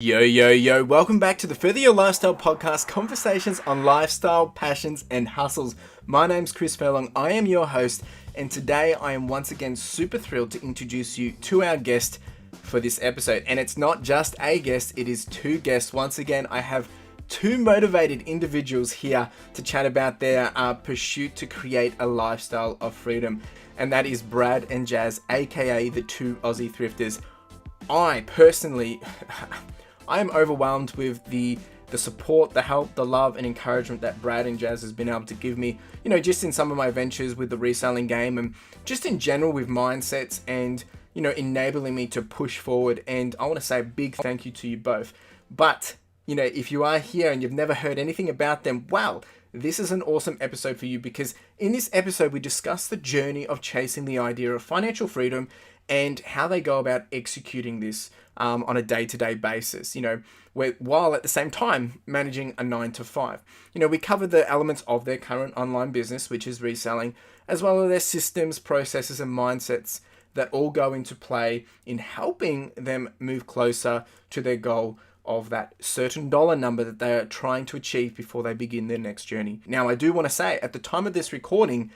Yo, yo, yo, welcome back to the Further Your Lifestyle podcast, conversations on lifestyle, passions, and hustles. My name's CLFurlong, I am your host, and today I am once again super thrilled to introduce you to our guest for this episode. And it's not just a guest, it is two guests. Once again, I have two motivated individuals here to chat about their pursuit to create a lifestyle of freedom. And that is Brad and Jaz, aka the two Aussie thrifters. I personally... I am overwhelmed with the support, the help, the love, and encouragement that Brad and Jaz has been able to give me, just in some of my ventures with the reselling game and just in general with mindsets and, enabling me to push forward. And I want to say a big thank you to you both. But, if you are here and you've never heard anything about them, wow, this is an awesome episode for you, because in this episode, we discuss the journey of chasing the idea of financial freedom and how they go about executing this on a day-to-day basis, while at the same time managing a 9 to 5. We cover the elements of their current online business, which is reselling, as well as their systems, processes, and mindsets that all go into play in helping them move closer to their goal of that certain dollar number that they are trying to achieve before they begin their next journey. Now, I do want to say, at the time of this recording,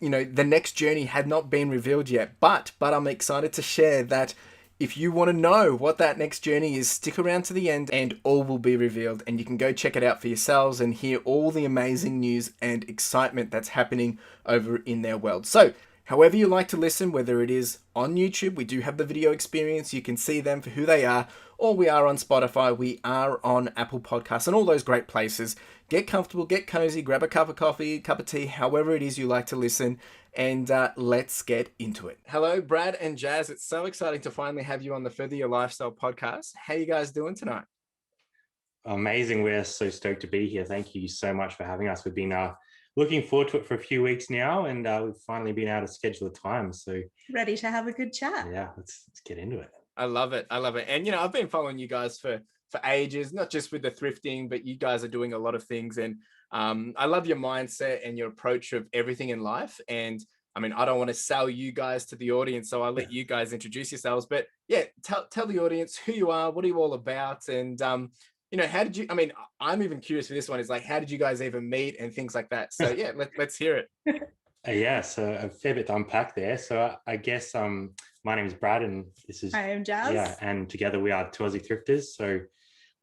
the next journey had not been revealed yet, but I'm excited to share that if you want to know what that next journey is, stick around to the end and all will be revealed, and you can go check it out for yourselves and hear all the amazing news and excitement that's happening over in their world. So, however you like to listen, whether it is on YouTube, we do have the video experience, you can see them for who they are, or we are on Spotify, we are on Apple Podcasts, and all those great places. Get comfortable, get cozy, grab a cup of coffee, cup of tea, however it is you like to listen, and let's get into it. Hello, Brad and Jaz. It's so exciting to finally have you on the Further Your Lifestyle podcast. How you guys doing tonight? Amazing. We're so stoked to be here. Thank you so much for having us. We've been looking forward to it for a few weeks now, and we've finally been able to schedule the time. So ready to have a good chat. Yeah, let's get into it. I love it. And, I've been following you guys for ages, not just with the thrifting, but you guys are doing a lot of things. And I love your mindset and your approach of everything in life. And I mean, I don't want to sell you guys to the audience, so I'll let you guys introduce yourselves. But yeah, tell the audience who you are, what are you all about? And, how did you, I'm even curious for this one, is like, how did you guys even meet and things like that? So yeah, let's hear it. Yeah, so a fair bit to unpack there. So I guess my name is Brad, and this is... I am Jaz. Yeah, and together we are two Aussie thrifters. So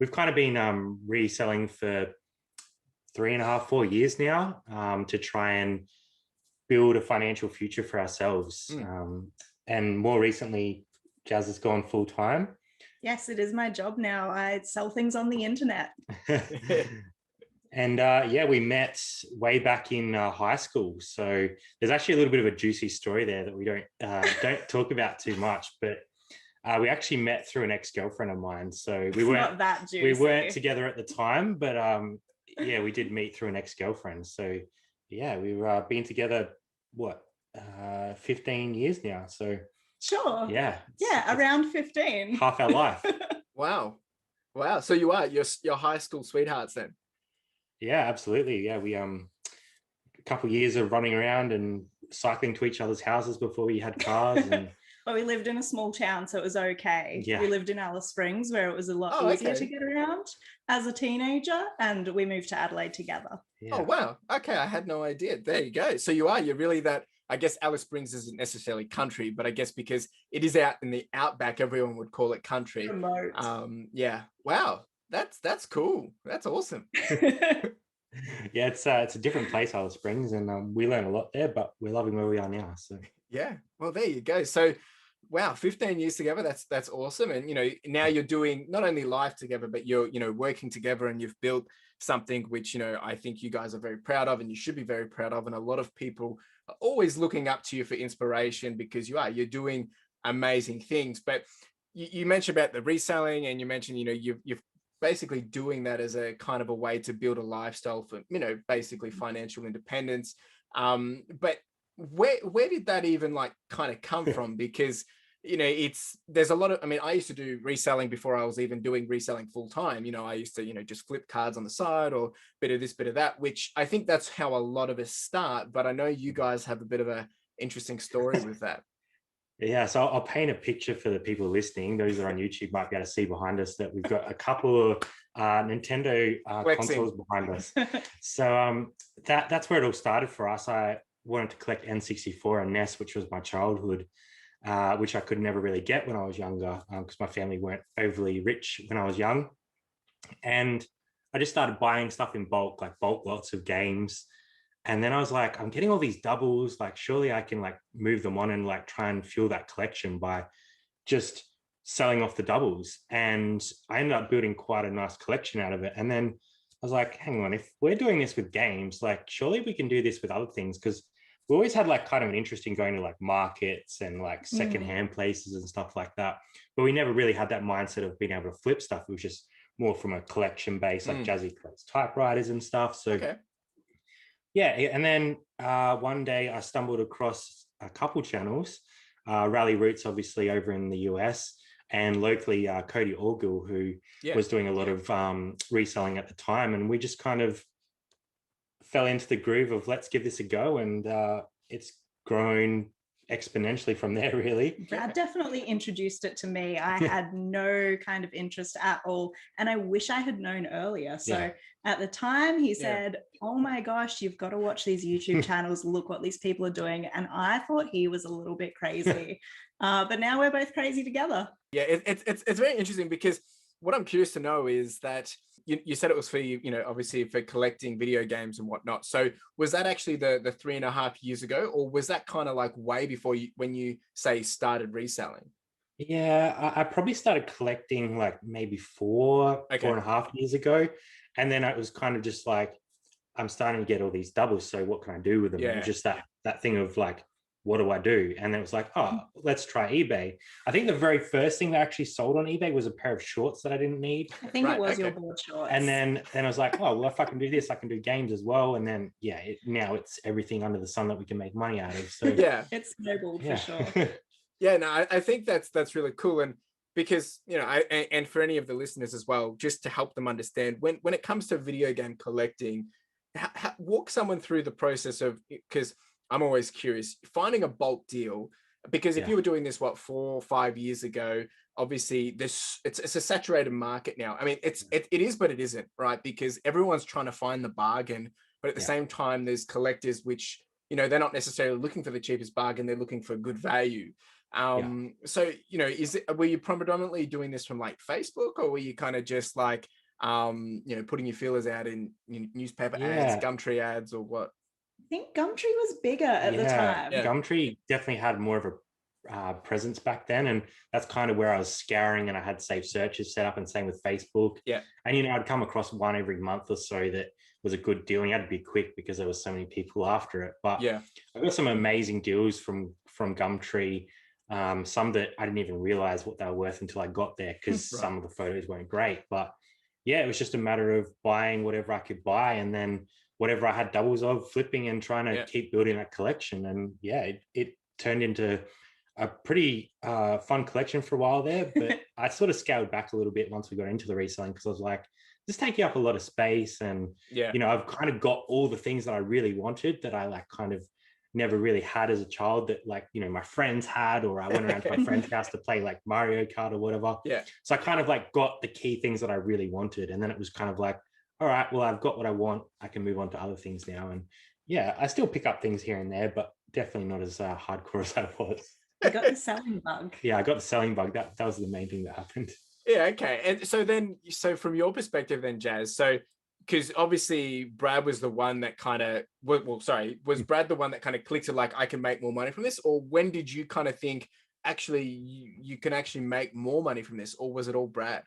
we've kind of been reselling for 3.5, 4 years now to try and build a financial future for ourselves. And more recently, Jaz has gone full time. Yes, it is my job now. I sell things on the internet. And we met way back in high school. So there's actually a little bit of a juicy story there that we don't talk about too much. But we actually met through an ex-girlfriend of mine. So we weren't together at the time, but we did meet through an ex-girlfriend. So yeah, we've been together 15 years now. So sure. Yeah, around 15. Half our life. Wow. So you're high school sweethearts then? Yeah, absolutely. Yeah, we a couple of years of running around and cycling to each other's houses before we had cars. And well, we lived in a small town, so it was okay. Yeah. We lived in Alice Springs, where it was a lot easier to get around as a teenager, and we moved to Adelaide together. Yeah. Oh wow. Okay, I had no idea. There you go. So you're really that. I guess Alice Springs isn't necessarily country, but I guess because it is out in the outback, everyone would call it country. Remote. Yeah. Wow. That's cool. That's awesome. Yeah, it's a different place, Alice Springs, and we learn a lot there, but we're loving where we are now. So yeah, well, there you go. So wow, 15 years together, that's awesome. And now you're doing not only life together, but you're working together, and you've built something which I think you guys are very proud of, and you should be very proud of. And a lot of people are always looking up to you for inspiration, because you're doing amazing things. But you mentioned about the reselling, and you mentioned you've basically doing that as a kind of a way to build a lifestyle for basically financial independence. But where did that even kind of come from? Because there's a lot of, I used to do reselling before I was even doing reselling full time. I used to just flip cards on the side, or bit of this, bit of that, which I think that's how a lot of us start. But I know you guys have a bit of a interesting story with that. Yeah, so I'll paint a picture for the people listening. Those that are on YouTube might be able to see behind us that we've got a couple of Nintendo consoles behind us. So that's where it all started for us. I wanted to collect N64 and NES, which was my childhood, which I could never really get when I was younger because my family weren't overly rich when I was young. And I just started buying stuff in bulk, like bulk lots of games. And then I was like, I'm getting all these doubles. Like, surely I can like move them on and like try and fuel that collection by just selling off the doubles. And I ended up building quite a nice collection out of it. And then I was like, hang on, if we're doing this with games, like surely we can do this with other things. Because we always had like kind of an interest in going to like markets and like secondhand places and stuff like that. But we never really had that mindset of being able to flip stuff. It was just more from a collection base, like Jazzy collects typewriters and stuff. So yeah, and then one day I stumbled across a couple channels, Rally Roots, obviously over in the US, and locally Cody Orgill, who was doing a lot of reselling at the time. And we just kind of fell into the groove of let's give this a go. And it's grown exponentially from there, really. Brad definitely introduced it to me. I had no kind of interest at all. And I wish I had known earlier. So at the time he said, oh my gosh, you've got to watch these YouTube channels. Look what these people are doing. And I thought he was a little bit crazy. But now we're both crazy together. Yeah, it's very interesting because what I'm curious to know is that you said it was for obviously for collecting video games and whatnot. So was that actually the 3.5 years ago, or was that kind of like way before when you say started reselling? Yeah, I probably started collecting like maybe 4.5 years ago. And then it was kind of just like, I'm starting to get all these doubles. So what can I do with them? And just that thing of like, what do I do? And then it was like, oh, let's try eBay. I think the very first thing that actually sold on eBay was a pair of shorts that I didn't need. I think it was your board shorts. And then I was like, oh, well, if I can do this, I can do games as well. And then, now it's everything under the sun that we can make money out of. So it's snowballed for sure. Yeah, no, I think that's really cool. And because, and for any of the listeners as well, just to help them understand when it comes to video game collecting, walk someone through the process of, because I'm always curious, finding a bulk deal, because if you were doing this, 4 or 5 years ago, obviously it's a saturated market now. I mean, it is, but it isn't, right? Because everyone's trying to find the bargain, but at the same time, there's collectors, which, they're not necessarily looking for the cheapest bargain. They're looking for good value. So, were you predominantly doing this from like Facebook, or were you kind of just like, putting your feelers out in newspaper ads, Gumtree ads, or what? I think Gumtree was bigger at the time. Gumtree definitely had more of a presence back then, and that's kind of where I was scouring, and I had safe searches set up, and same with Facebook. And I'd come across one every month or so that was a good deal, and you had to be quick because there was so many people after it. But I got some amazing deals from Gumtree. Some that I didn't even realize what they were worth until I got there, because some of the photos weren't great. But it was just a matter of buying whatever I could buy, and then whatever I had doubles of, flipping and trying to keep building that collection. And it turned into a pretty fun collection for a while there. But I sort of scaled back a little bit once we got into the reselling, because I was like, this is taking up a lot of space. And, I've kind of got all the things that I really wanted that I like kind of never really had as a child, that like, my friends had, or I went around to my friend's house to play like Mario Kart or whatever. So I kind of like got the key things that I really wanted. And then it was kind of like, all right, well, I've got what I want. I can move on to other things now. And I still pick up things here and there, but definitely not as hardcore as I was. You got the selling bug. Yeah, I got the selling bug. That was the main thing that happened. Yeah, okay. And so from your perspective then, Jaz, so because obviously Brad was the one that kind of, was Brad the one that kind of clicked to like, I can make more money from this? Or when did you kind of think, actually, you can actually make more money from this? Or was it all Brad?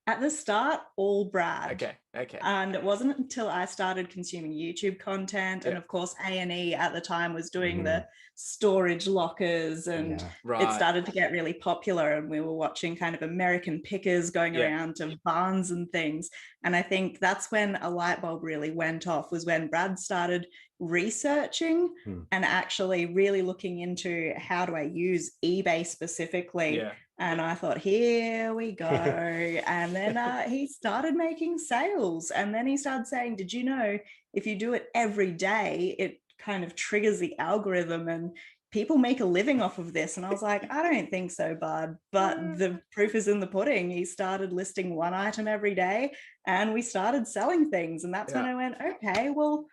At the start, all Brad. Okay. And it wasn't until I started consuming YouTube content, and of course A&E at the time was doing the storage lockers, and it started to get really popular, and we were watching kind of American pickers going around to barns and things. And I think that's when a light bulb really went off, was when Brad started researching and actually really looking into how do I use eBay specifically. And I thought, here we go. And then he started making sales. And then he started saying, did you know if you do it every day, it kind of triggers the algorithm, and people make a living off of this. And I was like, I don't think so, bud. But the proof is in the pudding. He started listing one item every day and we started selling things. And that's when I went, okay, well,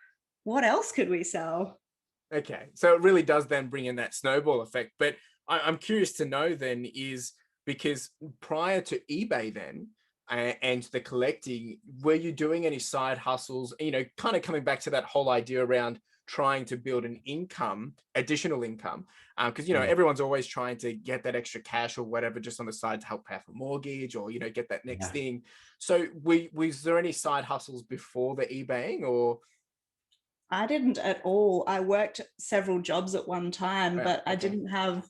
what else could we sell? Okay. So it really does then bring in that snowball effect. But I'm curious to know then is because prior to eBay then, and the collecting, were you doing any side hustles, kind of coming back to that whole idea around trying to build an income, additional income, because everyone's always trying to get that extra cash or whatever just on the side to help pay for mortgage or get that next thing. So was there any side hustles before the eBaying? Or I didn't at all. I worked several jobs at one time, but I didn't have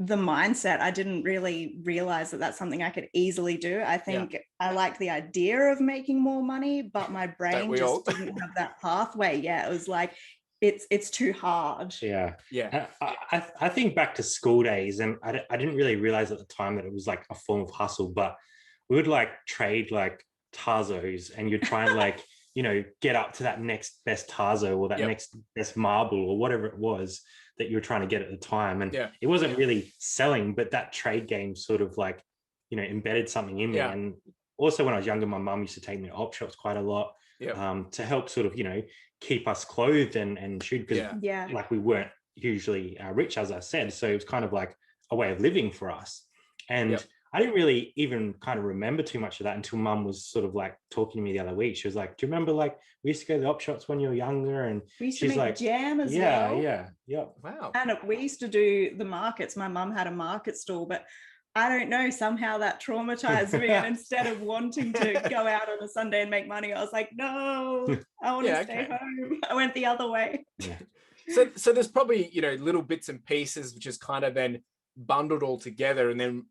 the mindset. I didn't really realize that that's something I could easily do. I think I liked the idea of making more money, but my brain just didn't have that pathway. Yeah, it was like, it's too hard. Yeah. I think back to school days, and I didn't really realize at the time that it was like a form of hustle, but we would like trade like Tazos, and you'd try and like, get up to that next best Tazo or that next best marble or whatever it was that you were trying to get at the time. And it wasn't really selling, but that trade game sort of like, embedded something in me. And also when I was younger, my mum used to take me to op shops quite a lot to help sort of, keep us clothed and shoot, because like we weren't usually rich, as I said. So it was kind of like a way of living for us. And I didn't really even kind of remember too much of that until mum was sort of like talking to me the other week. She was like, do you remember like we used to go to the op shops when you were younger? And we used she's to make like, jam as well. Yeah. Wow. And we used to do the markets. My mum had a market stall, but I don't know, somehow that traumatized me. And instead of wanting to go out on a Sunday and make money, I was like, no, I want to stay home. I went the other way. So there's probably, little bits and pieces, which is kind of then bundled all together. And then,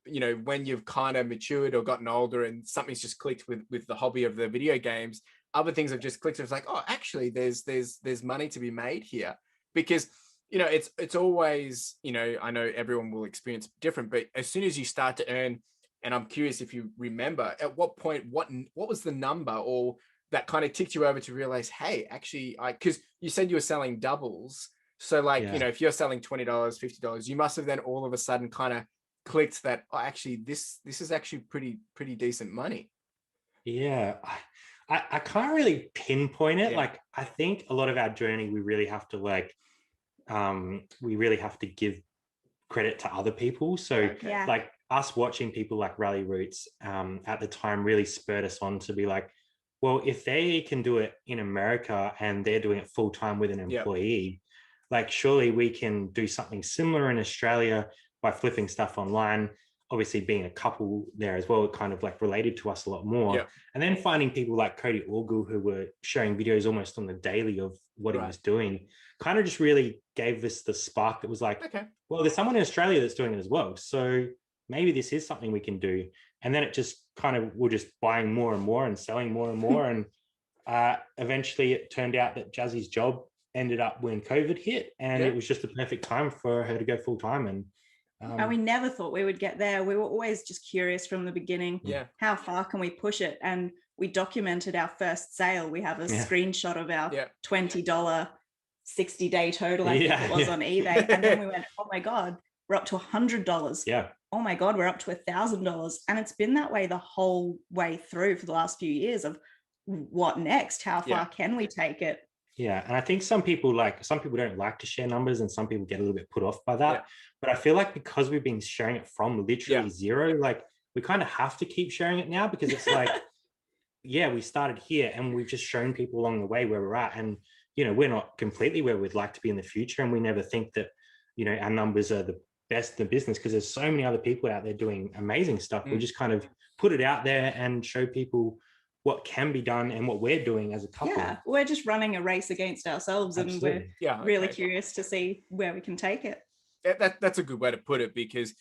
when you've kind of matured or gotten older and something's just clicked with the hobby of the video games, other things have just clicked. It's like, oh, actually there's money to be made here. Because, it's always, I know everyone will experience different, but as soon as you start to earn, and I'm curious if you remember at what point, what was the number or that kind of ticked you over to realize, hey, actually, because you said you were selling doubles. So like, if you're selling $20, $50, you must have then all of a sudden kind of clicked that, oh, actually, this is actually pretty decent money. Yeah. I can't really pinpoint it. Like, I think a lot of our journey, we really have to give credit to other people. So like us watching people like Rally Roots at the time really spurred us on to be like, well, if they can do it in America and they're doing it full time with an employee, like surely we can do something similar in Australia by flipping stuff online. Obviously being a couple there as well, it kind of like related to us a lot more. And then finding people like Cody Orgel who were sharing videos almost on the daily of what he was doing, kind of just really gave us the spark that was like, well, there's someone in Australia that's doing it as well. So maybe this is something we can do. And then it just kind of, we're just buying more and more and selling more and more. And eventually it turned out that Jazzy's job ended up when COVID hit, and it was just the perfect time for her to go full time. And we never thought we would get there. We were always just curious from the beginning. How far can we push it? And we documented our first sale. We have a screenshot of our $20 60-day total, I think it was on eBay. And then we went, oh my God, we're up to $100. Oh my God, we're up to $1,000. And it's been that way the whole way through for the last few years of what next? How far can we take it? Yeah. And I think some people don't like to share numbers, and some people get a little bit put off by that. But I feel like because we've been sharing it from literally zero, like we kind of have to keep sharing it now, because it's like, we started here and we've just shown people along the way where we're at. And, we're not completely where we'd like to be in the future. And we never think that, our numbers are the best in the business, because there's so many other people out there doing amazing stuff. We just kind of put it out there and show people what can be done and what we're doing as a couple. Yeah, we're just running a race against ourselves. Absolutely. And we're really curious to see where we can take it. That's a good way to put it, because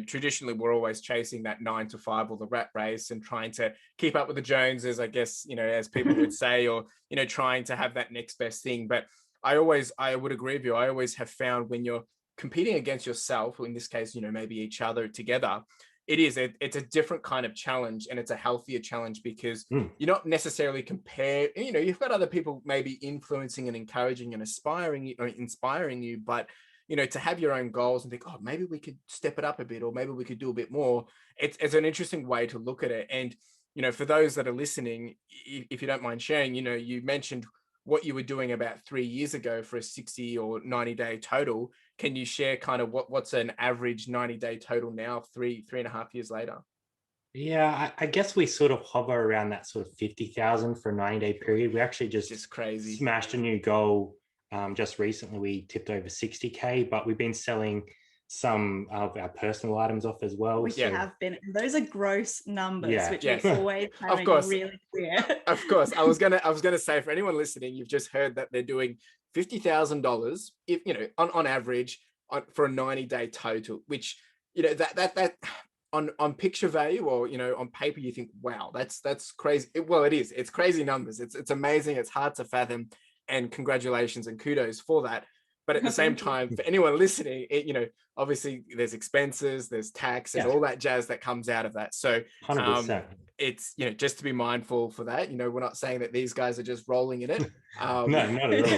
traditionally we're always chasing that 9 to 5 or the rat race and trying to keep up with the Joneses, I guess, as people would say, or, trying to have that next best thing. But I would agree with you. I always have found when you're competing against yourself, or in this case, maybe each other together, it's a different kind of challenge, and it's a healthier challenge, because you're not necessarily compared. You've got other people maybe influencing and encouraging and inspiring you, but to have your own goals and think, oh, maybe we could step it up a bit, or maybe we could do a bit more. It's an interesting way to look at it. And, for those that are listening, if you don't mind sharing, you mentioned what you were doing about 3 years ago for a 60 or 90-day total. Can you share kind of what's an average 90-day total now, 3.5 years later? Yeah, I guess we sort of hover around that sort of 50,000 for a 90-day period. We actually just crazy smashed a new goal just recently. We tipped over 60K, but we've been selling some of our personal items off as well. We have been. Those are gross numbers, which we always of course, really clear. Of course, I was gonna say, for anyone listening, you've just heard that they're doing $50,000, if on average, for a 90-day total, which that on picture value, or on paper, you think, wow, that's crazy. Well, it is. It's crazy numbers. It's amazing. It's hard to fathom, and congratulations and kudos for that. But at the same time, for anyone listening, obviously there's expenses, there's tax, and all that jazz that comes out of that. So 100%. It's, just to be mindful for that. We're not saying that these guys are just rolling in it. No, not at all.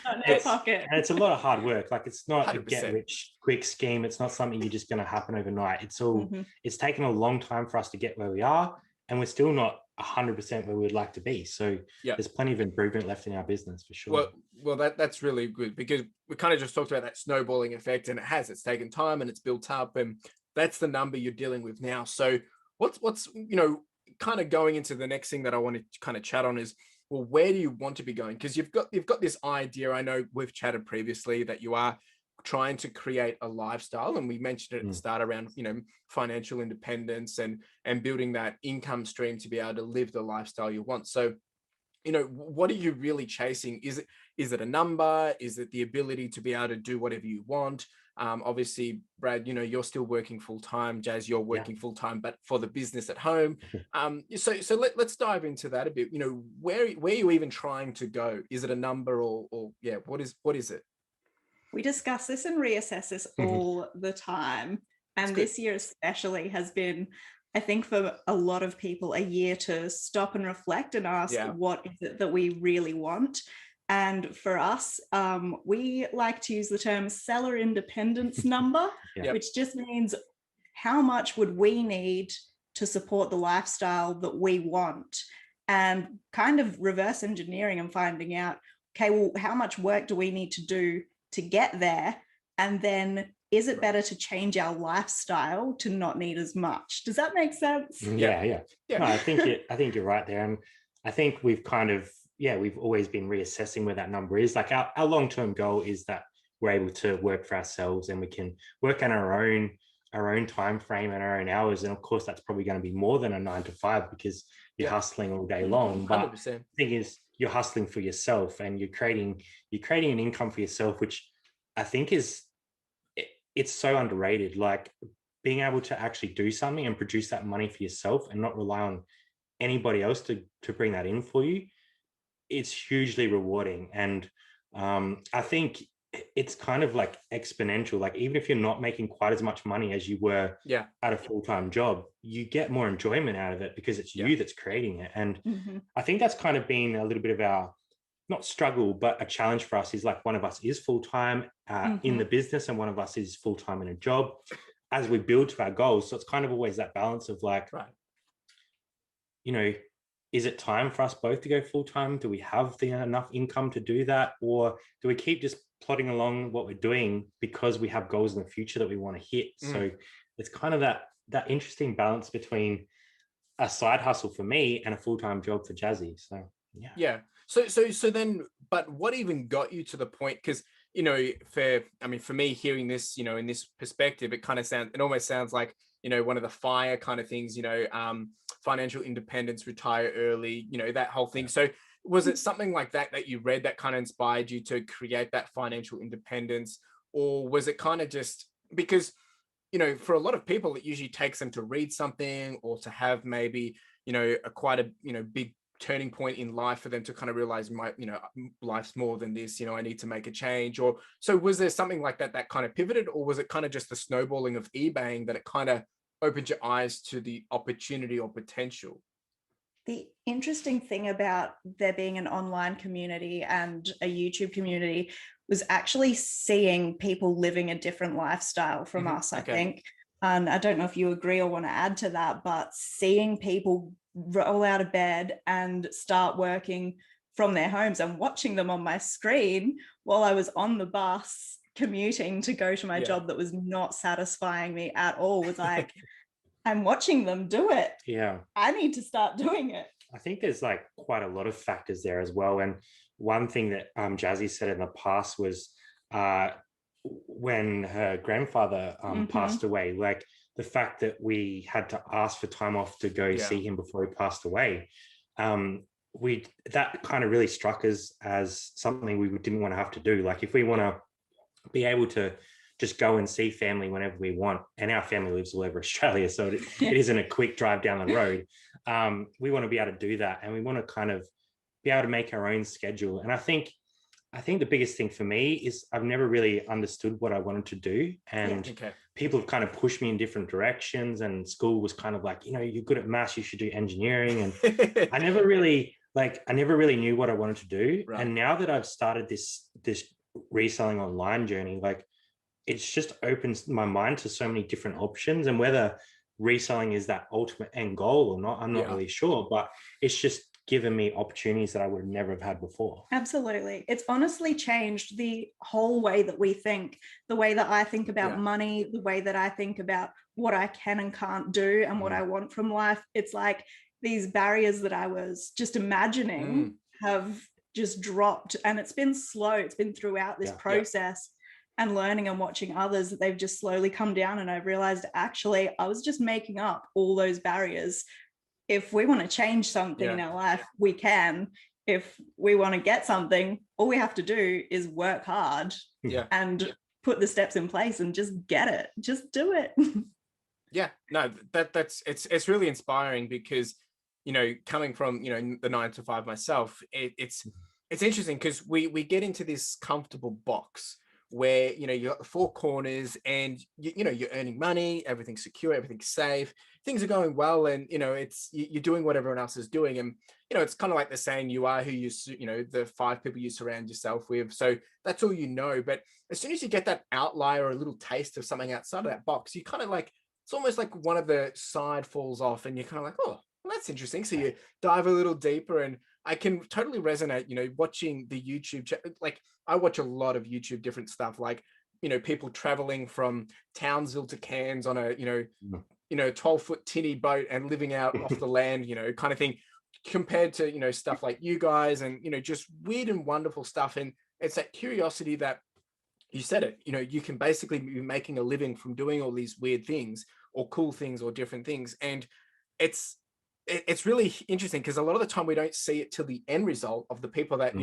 Not in their pocket. And it's a lot of hard work. Like, it's not 100%. a get rich quick scheme. It's not something you're just going to happen overnight. It's all, it's taken a long time for us to get where we are, and we're still not 100% where we'd like to be. So there's plenty of improvement left in our business, for sure. Well, that's really good, because we kind of just talked about that snowballing effect, and it's taken time and it's built up, and that's the number you're dealing with now. So what's kind of going into the next thing that I want to kind of chat on is, well, where do you want to be going? Because you've got this idea. I know we've chatted previously that you are trying to create a lifestyle, and we mentioned it at the start around financial independence and building that income stream to be able to live the lifestyle you want. So what are you really chasing? Is it a number? Is it the ability to be able to do whatever you want? Obviously, Brad, you're still working full time. Jaz, you're working full time, but for the business at home. So let's dive into that a bit. Where are you even trying to go? Is it a number, or what is it? We discuss this and reassess this all the time. And this year especially has been, I think, for a lot of people, a year to stop and reflect and ask, what is it that we really want? And for us, we like to use the term seller independence number, which just means how much would we need to support the lifestyle that we want, and kind of reverse engineering and finding out, okay, well, how much work do we need to do to get there? And then is it better to change our lifestyle to not need as much? Does that make sense? Yeah. No, I think you're right there. And I think we've kind of, we've always been reassessing where that number is. Like, our long-term goal is that we're able to work for ourselves, and we can work on our own time frame and our own hours. And of course, that's probably going to be more than a 9 to 5, because you're hustling all day long. But 100%. the thing is, you're hustling for yourself, and you're creating an income for yourself, which I think it's so underrated. Like, being able to actually do something and produce that money for yourself and not rely on anybody else to bring that in for you, it's hugely rewarding. And I think it's kind of like exponential. Like, even if you're not making quite as much money as you were at a full-time job, you get more enjoyment out of it because it's you that's creating it. And I think that's kind of been a little bit of our, not struggle, but a challenge for us, is like, one of us is full-time in the business, and one of us is full-time in a job as we build to our goals. So it's kind of always that balance of like, is it time for us both to go full-time? Do we have enough income to do that? Or do we keep just plodding along what we're doing because we have goals in the future that we want to hit? So it's kind of that interesting balance between a side hustle for me and a full-time job for Jazzy. So So then, but what even got you to the point? Because for me, hearing this, in this perspective, it almost sounds like one of the FIRE kind of things, financial independence, retire early, that whole thing. So was it something like that you read that kind of inspired you to create that financial independence? Or was it kind of just because, for a lot of people, it usually takes them to read something or to have maybe, quite a, big turning point in life for them to kind of realize life's more than this, I need to make a change? Or so was there something like that kind of pivoted, or was it kind of just the snowballing of eBaying that it kind of opened your eyes to the opportunity or potential? The interesting thing about there being an online community and a YouTube community was actually seeing people living a different lifestyle from us, I think. And I don't know if you agree or want to add to that, but seeing people roll out of bed and start working from their homes and watching them on my screen while I was on the bus commuting to go to my job that was not satisfying me at all was like, I'm watching them do it. Yeah. I need to start doing it. I think there's like quite a lot of factors there as well. And one thing that Jazzy said in the past was when her grandfather passed away, like the fact that we had to ask for time off to go see him before he passed away, that kind of really struck us as something we didn't want to have to do. Like if we want to be able to just go and see family whenever we want, and our family lives all over Australia, so it isn't a quick drive down the road. We want to be able to do that, and we want to kind of be able to make our own schedule. And I think the biggest thing for me is I've never really understood what I wanted to do, and people have kind of pushed me in different directions. And school was kind of like, you're good at maths, you should do engineering. And I never really knew what I wanted to do. Right. And now that I've started this reselling online journey, like it's just opens my mind to so many different options. And whether reselling is that ultimate end goal or not, I'm not really sure, but it's just given me opportunities that I would never have had before. Absolutely. It's honestly changed the whole way that we think, the way that I think about money, the way that I think about what I can and can't do and what I want from life. It's like these barriers that I was just imagining have just dropped, and it's been slow. It's been throughout this process and learning and watching others that they've just slowly come down. And I realized actually I was just making up all those barriers. If we want to change something in our life, we can. If we want to get something, all we have to do is work hard and put the steps in place and just get it. Just do it. It's really inspiring because, coming from, the 9 to 5 myself, it's interesting because we get into this comfortable box where, you're at the four corners and, you're earning money, everything's secure, everything's safe, things are going well. And, you're doing what everyone else is doing. And, it's kind of like the saying, you are who you, the 5 people you surround yourself with. So that's all But as soon as you get that outlier or a little taste of something outside of that box, you kind of like, it's almost like one of the side falls off and you're kind of like, oh, well, that's interesting. So you dive a little deeper, and I can totally resonate, watching the YouTube, like I watch a lot of YouTube different stuff, like, people traveling from Townsville to Cairns on a, 12-foot tinny boat and living out off the land, kind of thing, compared to, stuff like you guys and, just weird and wonderful stuff. And it's that curiosity that you said it, you can basically be making a living from doing all these weird things or cool things or different things. And it's really interesting because a lot of the time we don't see it till the end result of the people that,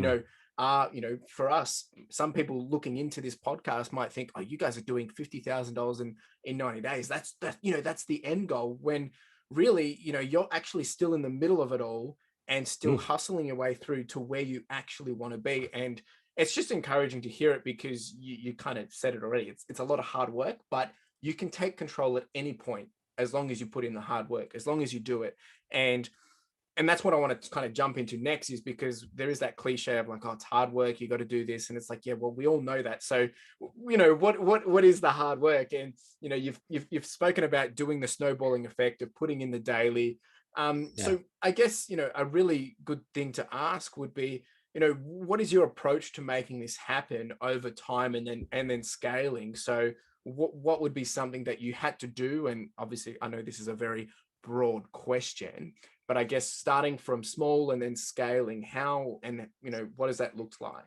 are, for us, some people looking into this podcast might think, oh, you guys are doing $50,000 in 90 days. That's the end goal, when really, you're actually still in the middle of it all and still hustling your way through to where you actually want to be. And it's just encouraging to hear it because you kind of said it already. It's a lot of hard work, but you can take control at any point as long as you put in the hard work, as long as you do it. And that's what I want to kind of jump into next, is because there is that cliche of like, oh, it's hard work, you got to do this. And it's like, yeah, well, we all know that. So, what is the hard work? And, you've spoken about doing the snowballing effect of putting in the daily. So I guess, a really good thing to ask would be, what is your approach to making this happen over time and then scaling? So what would be something that you had to do? And obviously I know this is a very broad question, but I guess starting from small and then scaling, how and what does that look like?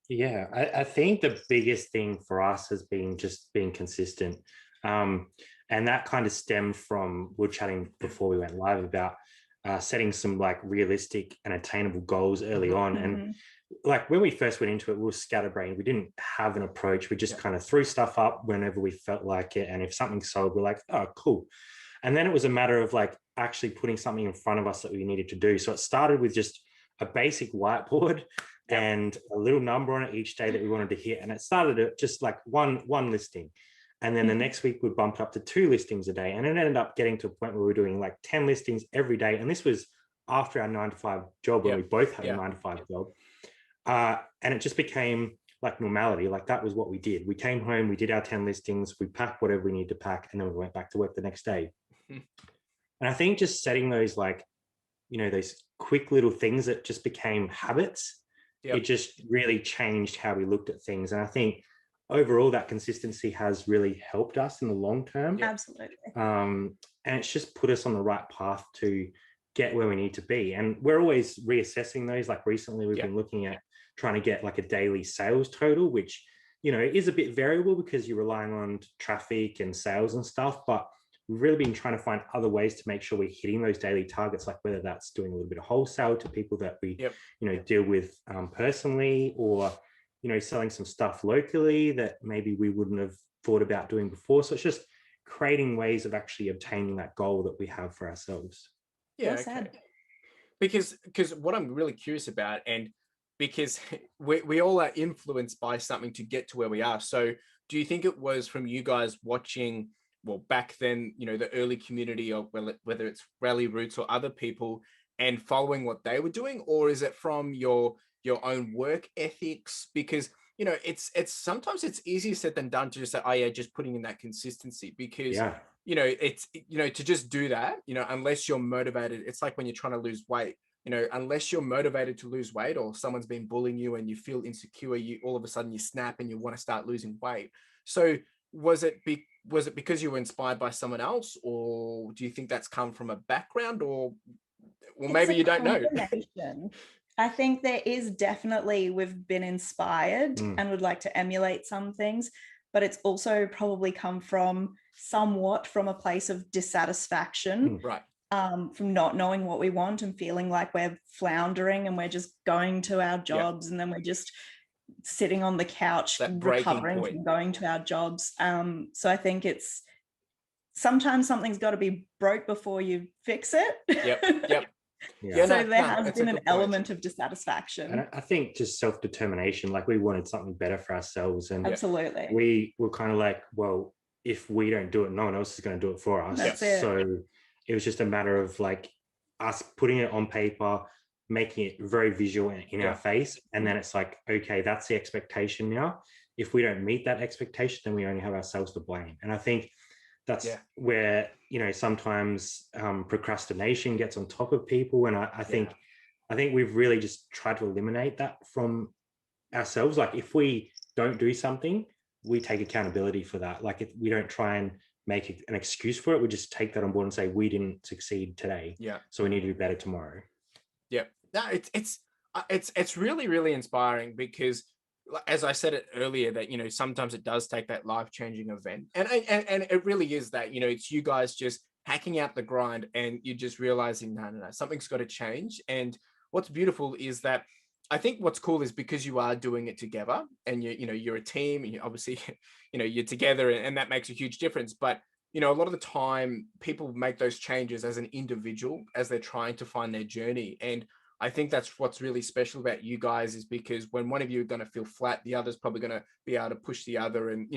Yeah, I think the biggest thing for us has been just being consistent. And that kind of stemmed from, we were chatting before we went live about setting some like realistic and attainable goals early on. And like when we first went into it, we were scatterbrained. We didn't have an approach. We just kind of threw stuff up whenever we felt like it. And if something sold, we're like, oh, cool. And then it was a matter of like actually putting something in front of us that we needed to do. So it started with just a basic whiteboard and a little number on it each day that we wanted to hit. And it started at just like one listing. And then the next week we bumped up to 2 listings a day. And it ended up getting to a point where we were doing like 10 listings every day. And this was after our 9-to-5 job, when we both had a 9-to-5 job. And it just became like normality. Like that was what we did. We came home, we did our 10 listings, we packed whatever we needed to pack, and then we went back to work the next day. And I think just setting those like, those quick little things that just became habits, it just really changed how we looked at things. And I think overall that consistency has really helped us in the long term. Absolutely. And it's just put us on the right path to get where we need to be. And we're always reassessing those. Like recently we've been looking at trying to get like a daily sales total, which, is a bit variable because you're relying on traffic and sales and stuff, but we've really been trying to find other ways to make sure we're hitting those daily targets, like whether that's doing a little bit of wholesale to people that we, deal with personally, or, selling some stuff locally that maybe we wouldn't have thought about doing before. So it's just creating ways of actually obtaining that goal that we have for ourselves. Yeah, well said. Because what I'm really curious about, and because we all are influenced by something to get to where we are. So do you think it was from you guys watching, well, back then, the early community, or whether it's Rally Roots or other people, and following what they were doing, or is it from your own work ethics? Because it's sometimes it's easier said than done to just say, oh yeah, just putting in that consistency, because it's to just do that, unless you're motivated. It's like when you're trying to lose weight, unless you're motivated to lose weight, or someone's been bullying you and you feel insecure, you all of a sudden you snap and you want to start losing weight. So was it because you were inspired by someone else, or do you think that's come from a background, or well, maybe you don't know? I think there is definitely, we've been inspired and would like to emulate some things, but it's also probably come from somewhat from a place of dissatisfaction, right? From not knowing what we want and feeling like we're floundering and we're just going to our jobs and then we're just sitting on the couch recovering from going to our jobs. So I think it's sometimes something's got to be broke before you fix it. Yep. Yeah, so there has been an element of dissatisfaction. And I think just self-determination, like we wanted something better for ourselves. And absolutely, we were kind of like, well, if we don't do it, no one else is going to do it for us. That's it. So it was just a matter of like us putting it on paper, making it very visual in our face. And then it's like, okay, that's the expectation now. If we don't meet that expectation, then we only have ourselves to blame. And I think that's where, sometimes procrastination gets on top of people. And I think we've really just tried to eliminate that from ourselves. Like if we don't do something, we take accountability for that. Like if we don't try and make an excuse for it, we just take that on board and say, we didn't succeed today. So we need to do better tomorrow. No, it's really, really inspiring, because as I said it earlier, that sometimes it does take that life-changing event, and it really is that it's you guys just hacking out the grind, and you're just realizing no, something's got to change. And what's beautiful is that I think what's cool is because you are doing it together, and you're a team, and you obviously you're together, and that makes a huge difference. But a lot of the time people make those changes as an individual as they're trying to find their journey. And I think that's what's really special about you guys, is because when one of you are going to feel flat, the other's probably going to be able to push the other. And,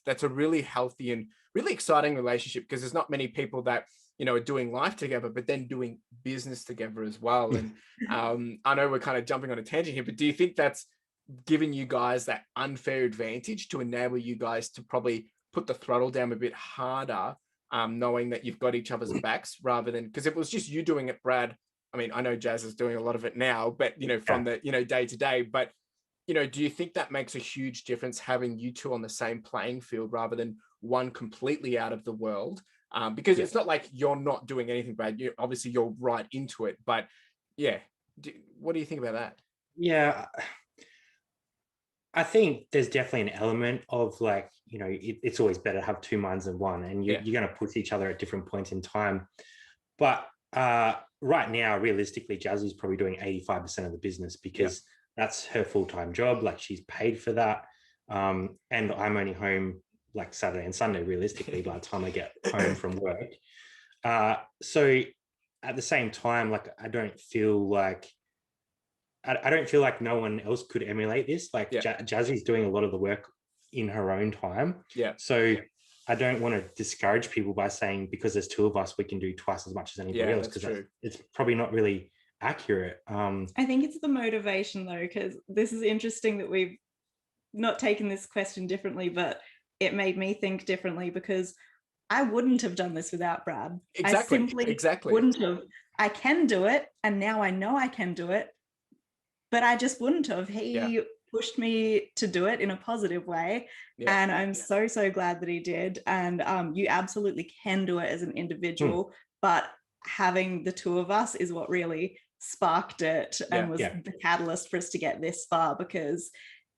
that's a really healthy and really exciting relationship, because there's not many people that, are doing life together, but then doing business together as well. And I know we're kind of jumping on a tangent here, but do you think that's giving you guys that unfair advantage to enable you guys to probably put the throttle down a bit harder, knowing that you've got each other's backs, rather than, because if it was just you doing it, Brad, I mean, I know Jaz is doing a lot of it now, but, from the, day to day, but, do you think that makes a huge difference, having you two on the same playing field rather than one completely out of the world? Because it's not like you're not doing anything, Brad. Obviously you're right into it, but what do you think about that? Yeah, I think there's definitely an element of like, it's always better to have two minds than one, and you're going to push each other at different points in time. But right now, realistically, Jazzy's probably doing 85% of the business, because that's her full-time job. Like she's paid for that. And I'm only home like Saturday and Sunday, realistically, by the time I get home from work. So at the same time, like I don't feel like no one else could emulate this. Like Jazzy's doing a lot of the work in her own time. So I don't want to discourage people by saying because there's two of us, we can do twice as much as anybody else, because it's probably not really accurate. I think it's the motivation though, because this is interesting that we've not taken this question differently, but it made me think differently, because I wouldn't have done this without Brad. Exactly. I simply exactly. wouldn't have. I can do it, and now I know I can do it, but I just wouldn't have. He pushed me to do it in a positive way, and I'm so glad that he did. And you absolutely can do it as an individual, but having the two of us is what really sparked it and was the catalyst for us to get this far, because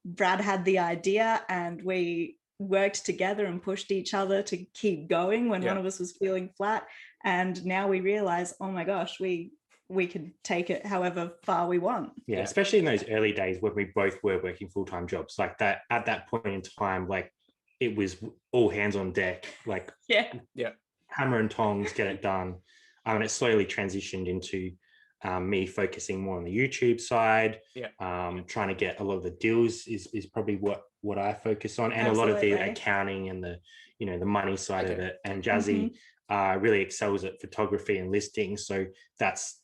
Brad had the idea and we worked together and pushed each other to keep going when one of us was feeling flat. And now we realize, oh my gosh, we can take it however far we want. Yeah, especially in those early days when we both were working full-time jobs, like that. At that point in time, like it was all hands on deck, like hammer and tongs, get it done. And it slowly transitioned into me focusing more on the YouTube side, trying to get a lot of the deals is probably what I focus on, and a lot of the accounting and the the money side of it. And Jazzy really excels at photography and listing, so that's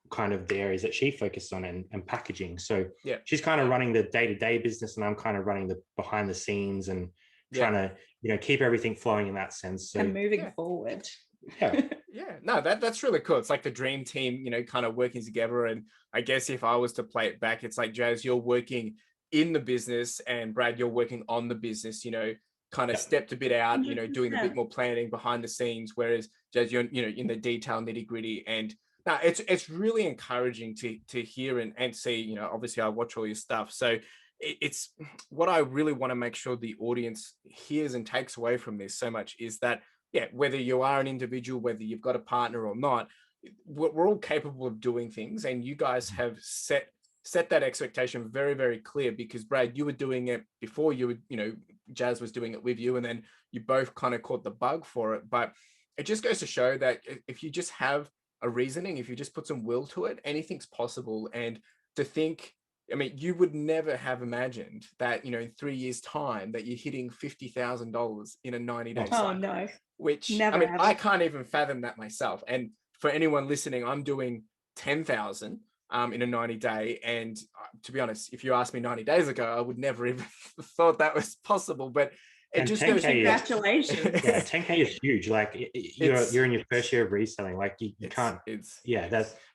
kind of the areas that she focused on, and packaging. So she's kind of running the day-to-day business, and I'm kind of running the behind the scenes and trying to keep everything flowing in that sense. So and moving forward. No, that's really cool. It's like the dream team, kind of working together. And I guess if I was to play it back, it's like, Jaz, you're working in the business, and Brad, you're working on the business, kind of stepped a bit out, 100%. Doing a bit more planning behind the scenes, whereas Jaz, you're in the detail, nitty gritty. And now it's really encouraging to hear and see. Obviously I watch all your stuff, so it's what I really want to make sure the audience hears and takes away from this so much is that whether you are an individual, whether you've got a partner or not, we're all capable of doing things, and you guys have set that expectation very, very clear, because Brad, you were doing it before you would, Jaz was doing it with you, and then you both kind of caught the bug for it. But it just goes to show that if you just have a reasoning, if you just put some will to it, anything's possible. And to think, I mean, you would never have imagined that, in 3 years' time that you're hitting $50,000 in a 90-day cycle. Oh, no. Which, never, I mean, I can't even fathom that myself. And for anyone listening, I'm doing 10,000 in a 90-day. And to be honest, if you asked me 90 days ago, I would never even thought that was possible. But it just goes, congratulations. 10K is huge. Like you're in your first year of reselling. Like you can't.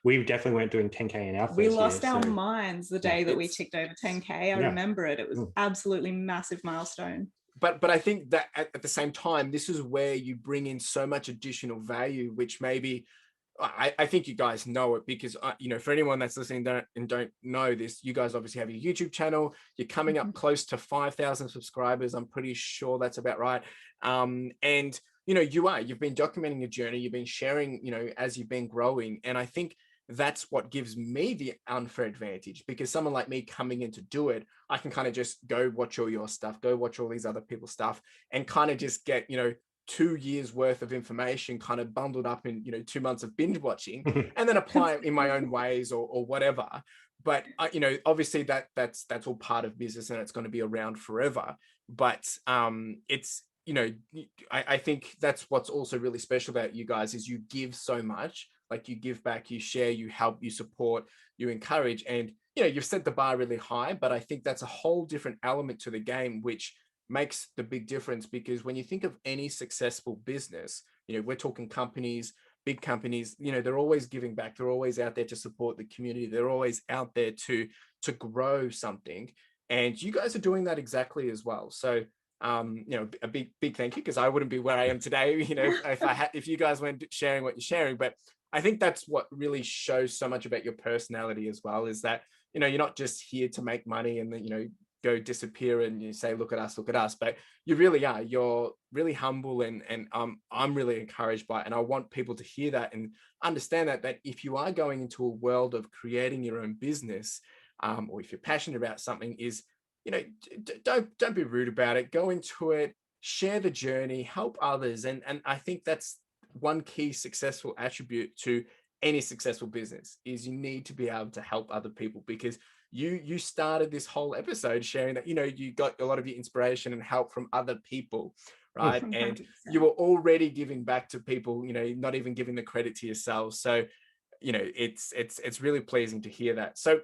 We definitely weren't doing 10K in our first year. We lost our minds the day that we ticked over 10K. I remember it. It was absolutely massive milestone. But I think that at the same time, this is where you bring in so much additional value, which maybe I think you guys know it, because for anyone that's listening don't know this, you guys obviously have your YouTube channel. You're coming up close to 5,000 subscribers. I'm pretty sure that's about right. And you've been documenting your journey. You've been sharing, as you've been growing. And I think that's what gives me the unfair advantage, because someone like me coming in to do it, I can kind of just go watch all your stuff, go watch all these other people's stuff, and kind of just get, 2 years worth of information kind of bundled up in 2 months of binge watching, and then apply it in my own ways or whatever. But obviously that's all part of business, and it's going to be around forever. But it's I think that's what's also really special about you guys is you give so much. Like, you give back, you share, you help, you support, you encourage, and you've set the bar really high. But I think that's a whole different element to the game, which makes the big difference. Because when you think of any successful business, we're talking companies, big companies, they're always giving back. They're always out there to support the community. They're always out there to grow something. And you guys are doing that exactly as well. So, a big thank you, because I wouldn't be where I am today, if you guys weren't sharing what you're sharing. But I think that's what really shows so much about your personality as well, is that, you're not just here to make money and then, go disappear and you say, look at us, but you really are. You're really humble, and I'm really encouraged by it. And I want people to hear that and understand that if you are going into a world of creating your own business, or if you're passionate about something, is, don't be rude about it. Go into it, share the journey, help others. And I think that's one key successful attribute to any successful business, is you need to be able to help other people. Because you started this whole episode sharing that, you got a lot of your inspiration and help from other people, right? And you were already giving back to people, not even giving the credit to yourselves. So, it's really pleasing to hear that. So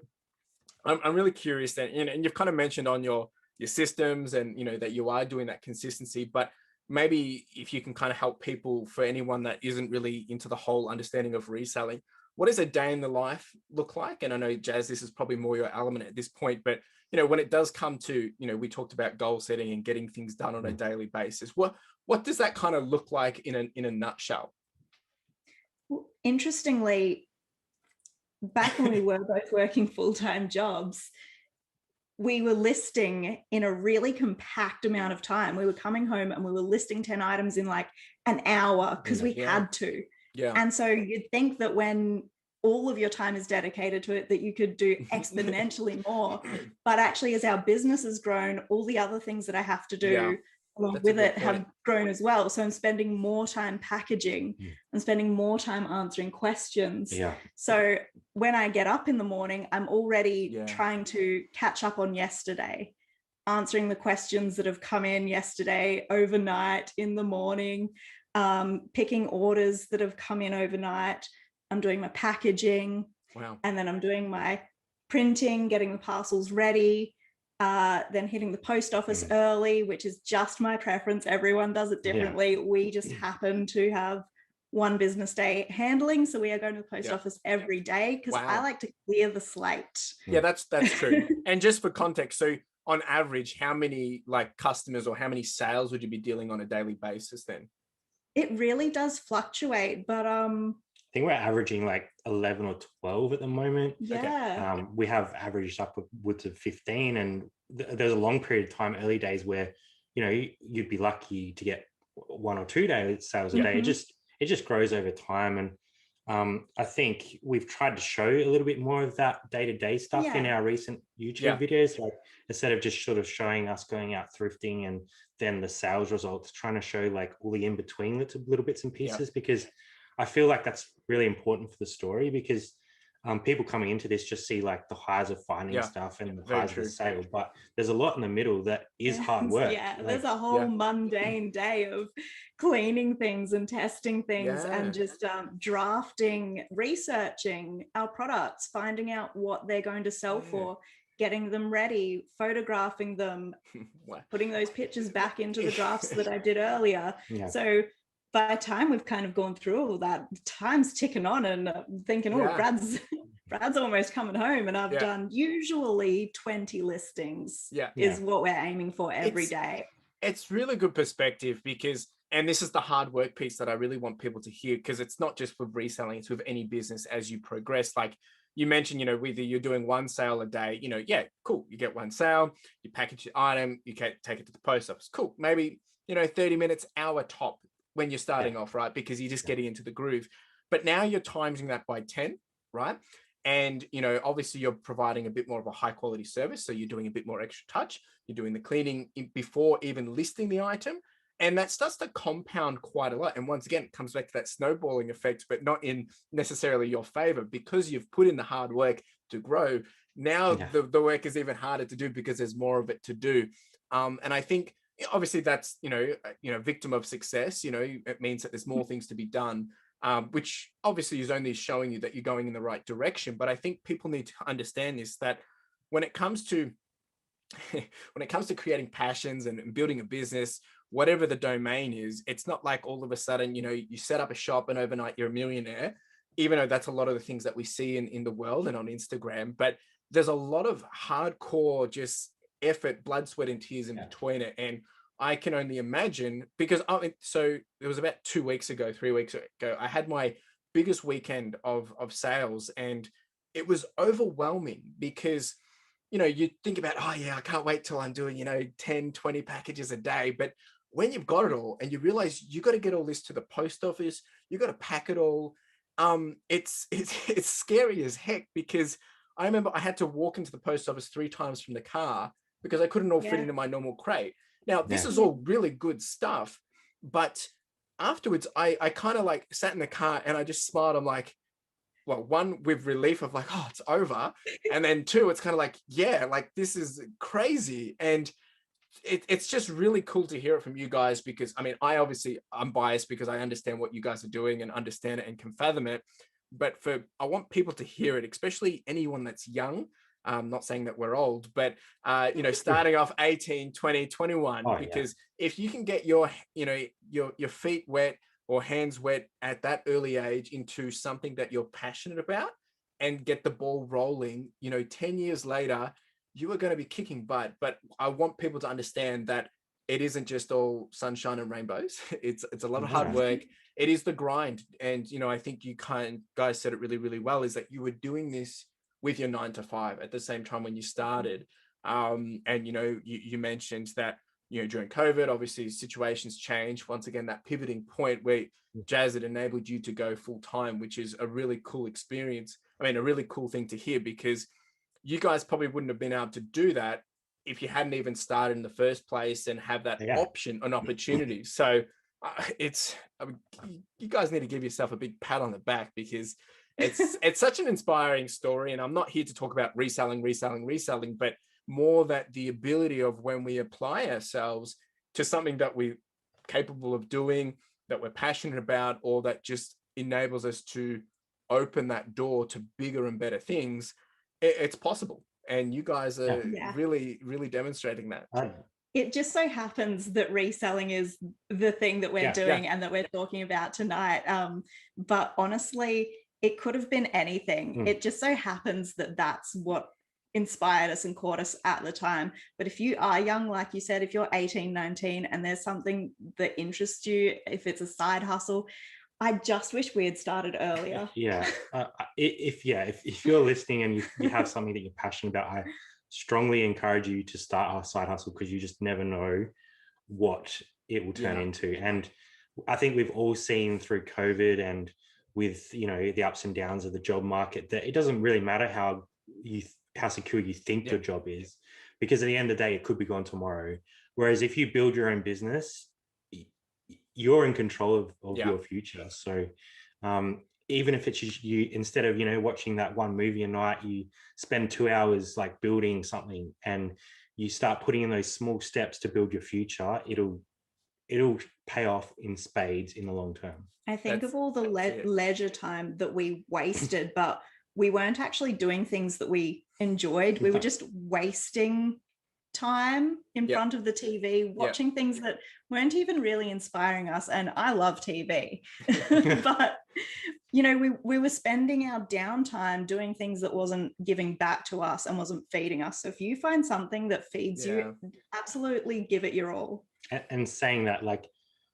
I'm really curious then, and you've kind of mentioned on your systems and, that you are doing that consistency, but maybe if you can kind of help people, for anyone that isn't really into the whole understanding of reselling, what does a day in the life look like? And I know, Jaz, this is probably more your element at this point, but, when it does come to, we talked about goal setting and getting things done on a daily basis. What does that kind of look like in a nutshell? Well, interestingly, back when we were both working full-time jobs, we were listing in a really compact amount of time. We were coming home and we were listing 10 items in like an hour because we had to. Yeah. And so you'd think that when all of your time is dedicated to it, that you could do exponentially more. But actually, as our business has grown, all the other things that I have to do along with it have grown as well. So I'm spending more time packaging and spending more time answering questions. Yeah. So when I get up in the morning, I'm already trying to catch up on yesterday, answering the questions that have come in yesterday, overnight, in the morning, picking orders that have come in overnight. I'm doing my packaging. Wow. And then I'm doing my printing, getting the parcels ready, then hitting the post office early, which is just my preference. Everyone does it differently. We just happen to have one business day handling. So we are going to the post office every day because I like to clear the slate. Yeah, that's true. And just for context, so on average, how many like customers or how many sales would you be dealing on a daily basis then? It really does fluctuate, but I think we're averaging like 11 or 12 at the moment. Yeah. We have averaged upwards of 15, and there's a long period of time, early days, where you'd be lucky to get 1 or 2 daily sales a day. It just grows over time, and I think we've tried to show a little bit more of that day-to-day stuff in our recent YouTube videos. Like, instead of just sort of showing us going out thrifting and then the sales results, trying to show like all the in-between little bits and pieces, because I feel like that's really important for the story, because people coming into this just see like the highs of finding stuff and the highs of the sale, but there's a lot in the middle that is hard work. There's a whole mundane day of cleaning things and testing things and just drafting, researching our products, finding out what they're going to sell for, getting them ready, photographing them, putting those pictures back into the drafts that I did earlier. So by the time we've kind of gone through all that, time's ticking on, and thinking, Brad's almost coming home, and I've done usually 20 listings is what we're aiming for every day. It's really good perspective, because, and this is the hard work piece that I really want people to hear, because it's not just with reselling, it's with any business as you progress. Like you mentioned, whether you're doing 1 sale a day, cool. You get 1 sale, you package your item, you take it to the post office. Cool. Maybe, 30 minutes, hour top when you're starting off, right? Because you're just getting into the groove. But now you're timing that by 10, right? And, obviously you're providing a bit more of a high quality service. So you're doing a bit more extra touch. You're doing the cleaning before even listing the item. And that starts to compound quite a lot. And once again, it comes back to that snowballing effect, but not in necessarily your favor, because you've put in the hard work to grow. Now the work is even harder to do because there's more of it to do. And I think, obviously that's, victim of success, it means that there's more things to be done, which obviously is only showing you that you're going in the right direction. But I think people need to understand this, that when it comes to creating passions and building a business, whatever the domain is, it's not like all of a sudden, you set up a shop and overnight you're a millionaire, even though that's a lot of the things that we see in the world and on Instagram. But there's a lot of hardcore just effort, blood, sweat, and tears in between it. And I can only imagine, because so it was about 3 weeks ago, I had my biggest weekend of sales, and it was overwhelming because, you think about, I can't wait till I'm doing, 10, 20 packages a day. But when you've got it all and you realize you got to get all this to the post office, you got to pack it all. It's scary as heck, because I remember I had to walk into the post office 3 times from the car because I couldn't all fit into my normal crate. Now, this is all really good stuff, but afterwards I kind of like sat in the car and I just smiled. I'm like, well, 1, with relief of like, it's over. And then 2, it's kind of like, like, this is crazy. And it's just really cool to hear it from you guys, because I mean, I'm biased because I understand what you guys are doing and understand it and can fathom it. But I want people to hear it, especially anyone that's young. Not saying that we're old, but starting off 18, 20, 21, because if you can get your feet wet or hands wet at that early age into something that you're passionate about and get the ball rolling, 10 years later, you are going to be kicking butt. But I want people to understand that it isn't just all sunshine and rainbows. It's a lot of hard work. It is the grind. And, I think you guys said it really, really well, is that you were doing this with your 9 to 5 at the same time when you started. And, you mentioned that, during COVID, obviously situations change. Once again, that pivoting point where Jaz, it enabled you to go full time, which is a really cool experience. I mean, a really cool thing to hear, because you guys probably wouldn't have been able to do that if you hadn't even started in the first place and have that option and opportunity. So you guys need to give yourself a big pat on the back, because it's such an inspiring story. And I'm not here to talk about reselling, but more that the ability of when we apply ourselves to something that we're capable of doing, that we're passionate about, or that just enables us to open that door to bigger and better things, it's possible. And you guys are really, really demonstrating that. It just so happens that reselling is the thing that we're doing and that we're talking about tonight. But honestly, it could have been anything. It just so happens that that's what inspired us and caught us at the time. But if you are young, like you said, if you're 18, 19, and there's something that interests you, if it's a side hustle, I just wish we had started earlier. If you're listening and you have something that you're passionate about, I strongly encourage you to start a side hustle, because you just never know what it will turn into. And I think we've all seen through COVID and with the ups and downs of the job market, that it doesn't really matter how secure you think your job is, because at the end of the day, it could be gone tomorrow. Whereas if you build your own business, you're in control of your future. So even if it's you, instead of watching that one movie a night, you spend 2 hours like building something, and you start putting in those small steps to build your future, it'll pay off in spades in the long term. I think of all the leisure time that we wasted, but we weren't actually doing things that we enjoyed. We were just wasting time in front of the TV, watching things that weren't even really inspiring us. And I love TV, but we were spending our downtime doing things that wasn't giving back to us and wasn't feeding us. So if you find something that feeds you, absolutely give it your all. And saying that, like,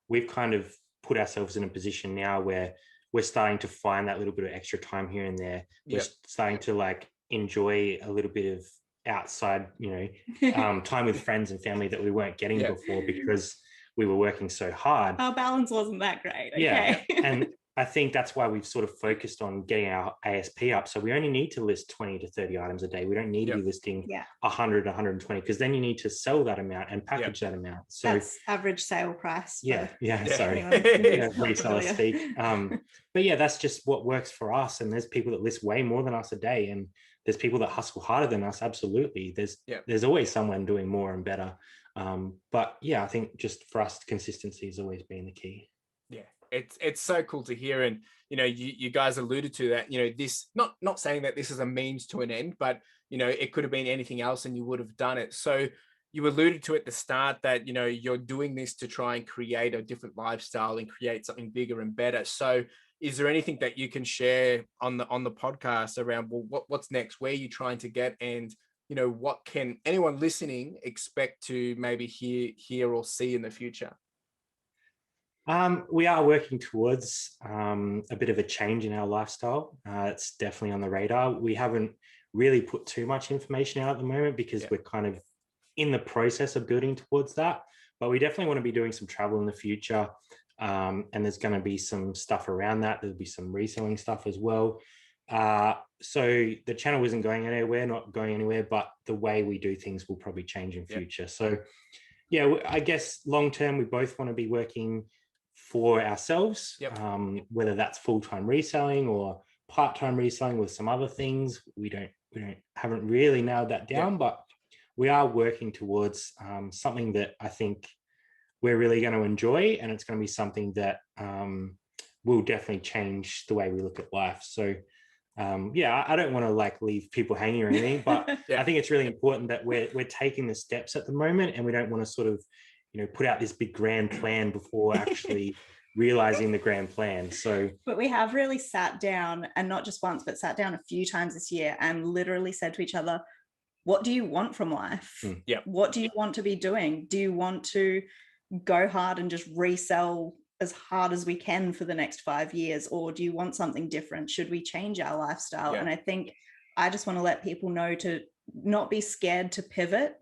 we've kind of put ourselves in a position now where we're starting to find that little bit of extra time here and there. We're starting to like enjoy a little bit of outside, time with friends and family that we weren't getting before, because we were working so hard. Our balance wasn't that great. Okay. And I think that's why we've sort of focused on getting our ASP up. So we only need to list 20 to 30 items a day. We don't need to be listing 100, 120, because then you need to sell that amount and package that amount. So that's average sale price. Sorry. Reseller speak. But that's just what works for us. And there's people that list way more than us a day. And there's people that hustle harder than us. Absolutely. There's always someone doing more and better. But I think just for us, consistency has always been the key. It's so cool to hear. And you guys alluded to that, this not saying that this is a means to an end, but it could have been anything else and you would have done it. So you alluded to at the start that you're doing this to try and create a different lifestyle and create something bigger and better. So is there anything that you can share on the podcast around, well, what's next? Where are you trying to get? And what can anyone listening expect to maybe hear or see in the future? We are working towards a bit of a change in our lifestyle. It's definitely on the radar. We haven't really put too much information out at the moment, because we're kind of in the process of building towards that. But we definitely want to be doing some travel in the future. And there's going to be some stuff around that. There'll be some reselling stuff as well. So the channel isn't going anywhere, not going anywhere, but the way we do things will probably change in future. So I guess long term, we both want to be working for ourselves, whether that's full-time reselling or part-time reselling with some other things. We haven't really nailed that down, but we are working towards something that I think we're really going to enjoy, and it's going to be something that will definitely change the way we look at life. So I don't want to like leave people hanging or anything, but I think it's really important that we're taking the steps at the moment, and we don't want to sort of, put out this big grand plan before actually realizing the grand plan. So, but we have really sat down, and not just once, but sat down a few times this year and literally said to each other, what do you want from life? What do you want to be doing? Do you want to go hard and just resell as hard as we can for the next 5 years? Or do you want something different? Should we change our lifestyle? And I think I just want to let people know to not be scared to pivot.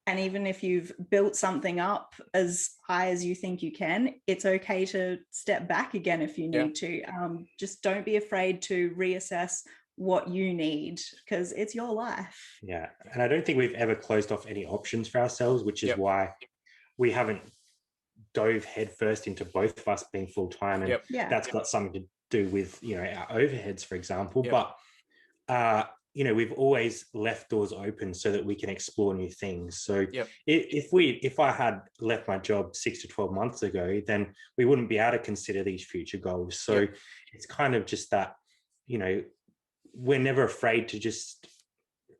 And even if you've built something up as high as you think you can, it's okay to step back again if you need to. Just don't be afraid to reassess what you need, because it's your life. Yeah. And I don't think we've ever closed off any options for ourselves, which is why we haven't dove headfirst into both of us being full-time. And that's got something to do with, our overheads, for example. But, we've always left doors open so that we can explore new things. So if I had left my job 6 to 12 months ago, then we wouldn't be able to consider these future goals. So it's kind of just that, we're never afraid to just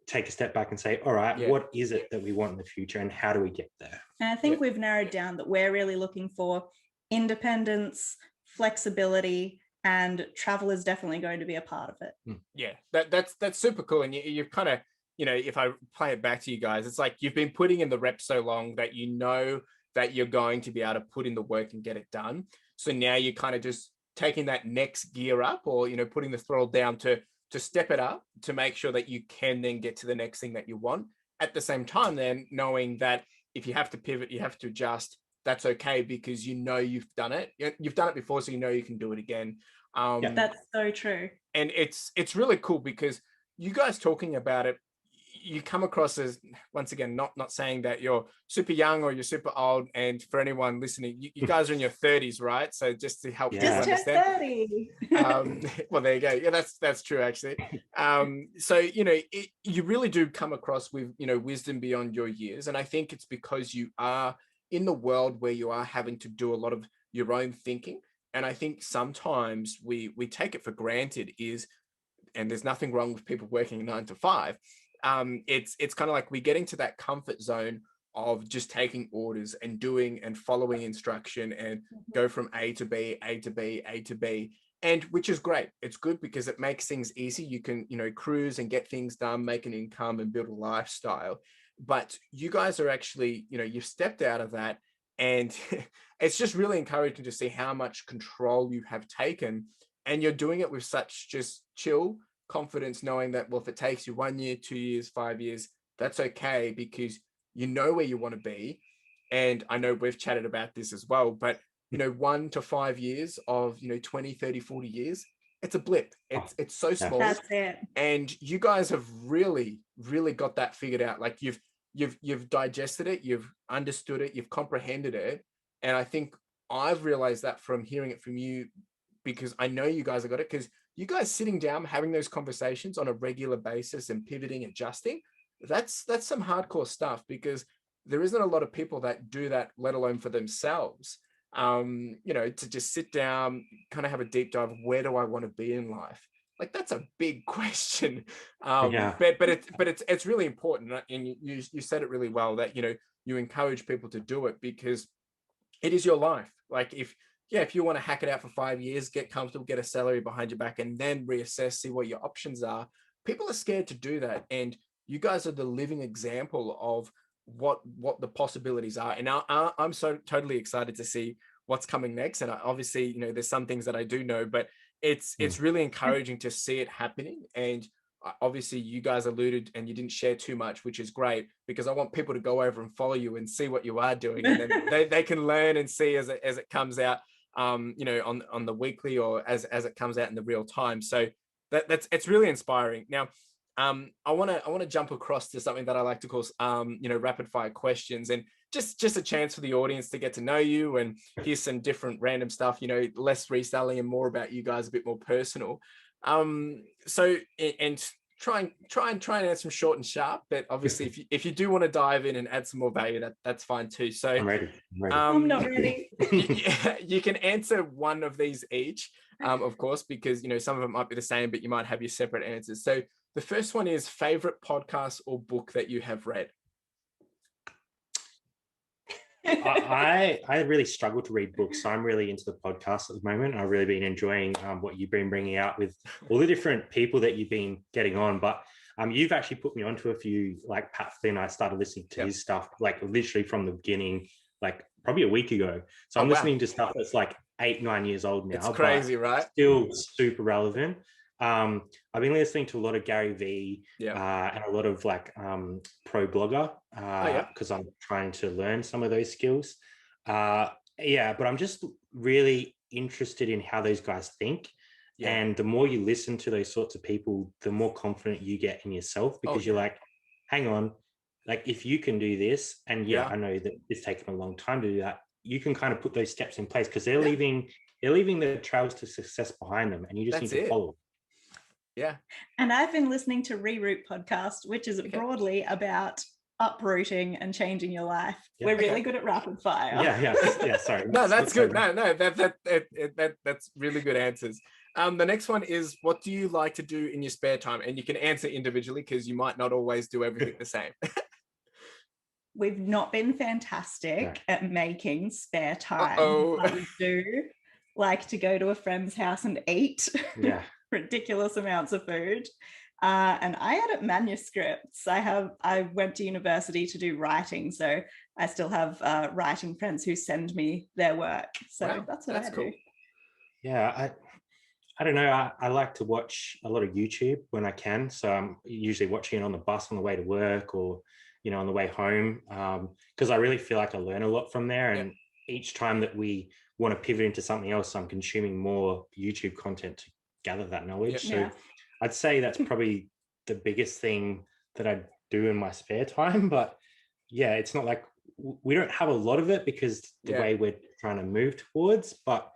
take a step back and say, all right, what is it that we want in the future, and how do we get there? And I think we've narrowed down that we're really looking for independence, flexibility, and travel is definitely going to be a part of it. Yeah, that's super cool. And you've kind of, if I play it back to you guys, it's like you've been putting in the reps so long that you know that you're going to be able to put in the work and get it done. So now you're kind of just taking that next gear up, or putting the throttle down to step it up to make sure that you can then get to the next thing that you want. At the same time, then knowing that if you have to pivot, you have to adjust, that's okay, because you've done it. You've done it before, so you can do it again. That's so true. And it's really cool because you guys talking about it, you come across as, once again, not saying that you're super young or you're super old. And for anyone listening, you guys are in your 30s, right? So just to help people understand. 30. Well, there you go. Yeah, that's true, actually. So, you really do come across with, wisdom beyond your years. And I think it's because you are in the world where you are having to do a lot of your own thinking. And I think sometimes we take it for granted and there's nothing wrong with people working 9 to 5. It's kind of like we get into that comfort zone of just taking orders and doing and following instruction and go from A to B, A to B, A to B. And which is great. It's good because it makes things easy. You can, cruise and get things done, make an income and build a lifestyle. But you guys are actually, you've stepped out of that. And it's just really encouraging to see how much control you have taken. And you're doing it with such just chill confidence, knowing that, well, if it takes you 1 year, 2 years, 5 years, that's okay, because you know where you want to be. And I know we've chatted about this as well, but 1 to 5 years of 20, 30, 40 years, it's a blip. It's so small. That's it. And you guys have really got that figured out. Like you've digested it, you've understood it, you've comprehended it. And I think I've realized that from hearing it from you, because I know you guys have got it, because you guys sitting down, having those conversations on a regular basis and pivoting, adjusting, that's some hardcore stuff, because there isn't a lot of people that do that, let alone for themselves. To just sit down, kind of have a deep dive of where do I want to be in life? Like, that's a big question. But it's really important. And you said it really well, that, you encourage people to do it because it is your life. Like if you want to hack it out for 5 years, get comfortable, get a salary behind your back, and then reassess, see what your options are. People are scared to do that. And you guys are the living example of what the possibilities are. And I'm so totally excited to see what's coming next. And obviously, there's some things that I do know, but it's really encouraging to see it happening. And obviously you guys alluded and you didn't share too much, which is great, because I want people to go over and follow you and see what you are doing. And then they can learn and see as it comes out, on the weekly, or as it comes out in the real time. So it's really inspiring. Now, I want to jump across to something that I like to call, rapid fire questions, and just a chance for the audience to get to know you and hear some different random stuff, less reselling and more about you guys, a bit more personal. So, and try and answer them short and sharp. But obviously, if you do want to dive in and add some more value, that's fine too. So I'm ready. I'm not ready. you can answer one of these each, of course, because some of them might be the same, but you might have your separate answers. So the first one is favorite podcast or book that you have read. I really struggle to read books, so I'm really into the podcast at the moment. I've really been enjoying what you've been bringing out with all the different people that you've been getting on. But you've actually put me onto a few, like Pat Flynn. I started listening to his stuff, like literally from the beginning, like probably a week ago. So I'm listening to stuff that's like 8-9 years old now. It's crazy, right? Still super relevant. I've been listening to a lot of Gary Vee and a lot of like pro blogger because I'm trying to learn some of those skills. But I'm just really interested in how those guys think. Yeah. And the more you listen to those sorts of people, the more confident you get in yourself, because you're like, hang on, like if you can do this, and I know that it's taken a long time to do that, you can kind of put those steps in place, because they're leaving the trails to success behind them, and you just need to follow. Yeah. And I've been listening to Reroute podcast, which is broadly about uprooting and changing your life. Yeah. We're really good at rapid fire. Yeah. Sorry. No, that's good. No, that's really good answers. The next one is, what do you like to do in your spare time? And you can answer individually, because you might not always do everything the same. We've not been fantastic at making spare time. I do like to go to a friend's house and eat. Yeah. Ridiculous amounts of food, and I edit manuscripts. I went to university to do writing, so I still have writing friends who send me their work. So that's what I do. Yeah, I don't know. I like to watch a lot of YouTube when I can. So I'm usually watching it on the bus on the way to work, or on the way home, because I really feel like I learn a lot from there. And each time that we want to pivot into something else, I'm consuming more YouTube content to gather that knowledge. So I'd say that's probably the biggest thing that I do in my spare time. But it's not like we don't have a lot of it, because the way we're trying to move towards. But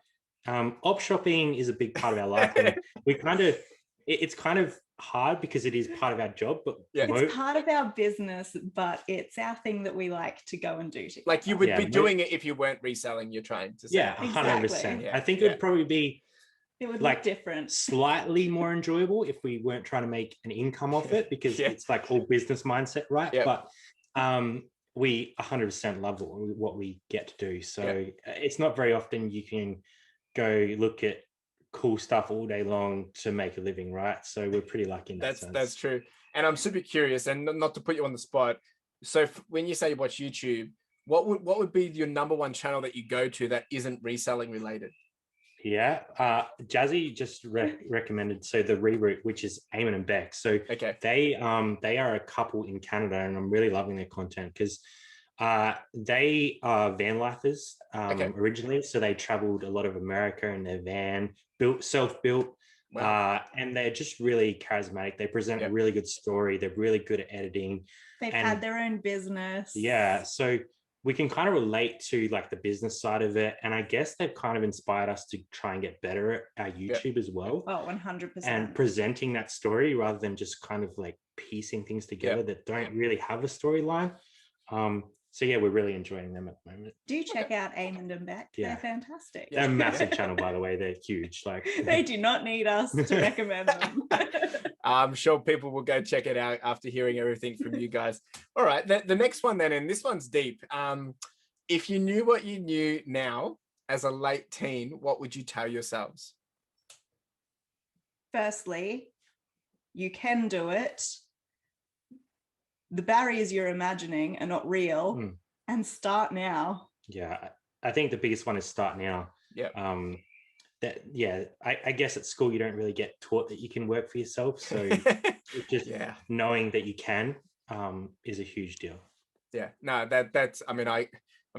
op shopping is a big part of our life, and we it's kind of hard because it is part of our job, but it's part of our business, but it's our thing that we like to go and do together. Like you would be doing it if you weren't reselling, you're trying to say. 100%. I think it would probably be, it would look different, slightly more enjoyable if we weren't trying to make an income off it, because it's like all business mindset, right? But we 100% love what we get to do. So it's not very often you can go look at cool stuff all day long to make a living, right? So we're pretty lucky in that sense. That's true. And I'm super curious, and not to put you on the spot, so when you say you watch YouTube, what would be your number one channel that you go to that isn't reselling related? Jazzy just recommended, so the Reroute, which is Eamon and Beck. So they are a couple in Canada, and I'm really loving their content, because they are van lifers originally. So they traveled a lot of America in their van, self-built. Wow. And they're just really charismatic. They present a really good story. They're really good at editing. They've had their own business. Yeah. So we can kind of relate to like the business side of it. And I guess they've kind of inspired us to try and get better at our YouTube as well. Oh, 100%. And presenting that story rather than just kind of like piecing things together that don't really have a storyline. So we're really enjoying them at the moment. Do check out Eamon and Beck. They're fantastic. They're a massive channel, by the way. They're huge. Like they do not need us to recommend them. I'm sure people will go check it out after hearing everything from you guys. All right, the next one then, and this one's deep. If you knew what you knew now as a late teen, what would you tell yourselves? Firstly, you can do it. The barriers you're imagining are not real, and start now. Yeah, I think the biggest one is start now. I guess at school you don't really get taught that you can work for yourself, so just knowing that you can is a huge deal. That's I mean, I'm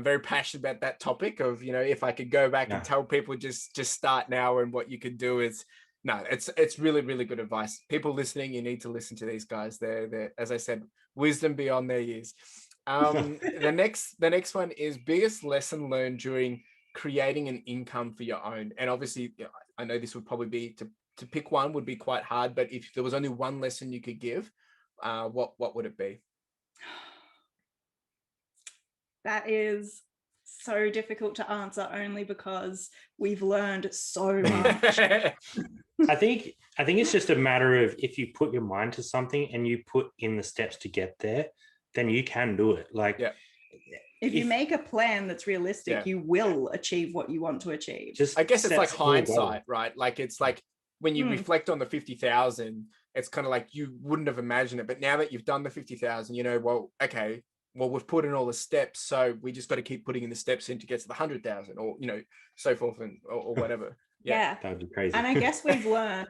very passionate about that topic of, if I could go back and tell people just start now, and what you could do is, it's really, really good advice. People listening, you need to listen to these guys. They're as I said, wisdom beyond their years. The next one is biggest lesson learned during creating an income for your own. And obviously, I know this would probably be to to pick one would be quite hard, but if there was only one lesson you could give, what would it be? That is so difficult to answer, only because we've learned so much. I think it's just a matter of, if you put your mind to something and you put in the steps to get there, then you can do it. Like, if you make a plan that's realistic, you will achieve what you want to achieve. Just, I guess it's like hindsight, right? Like, it's like when you reflect on the 50,000, it's kind of like you wouldn't have imagined it. But now that you've done the 50,000, you know, well, okay, well, we've put in all the steps, so we just got to keep putting in the steps in to get to the 100,000, or, you know, so forth, and or whatever. Yeah, that would be crazy. And I guess we've learned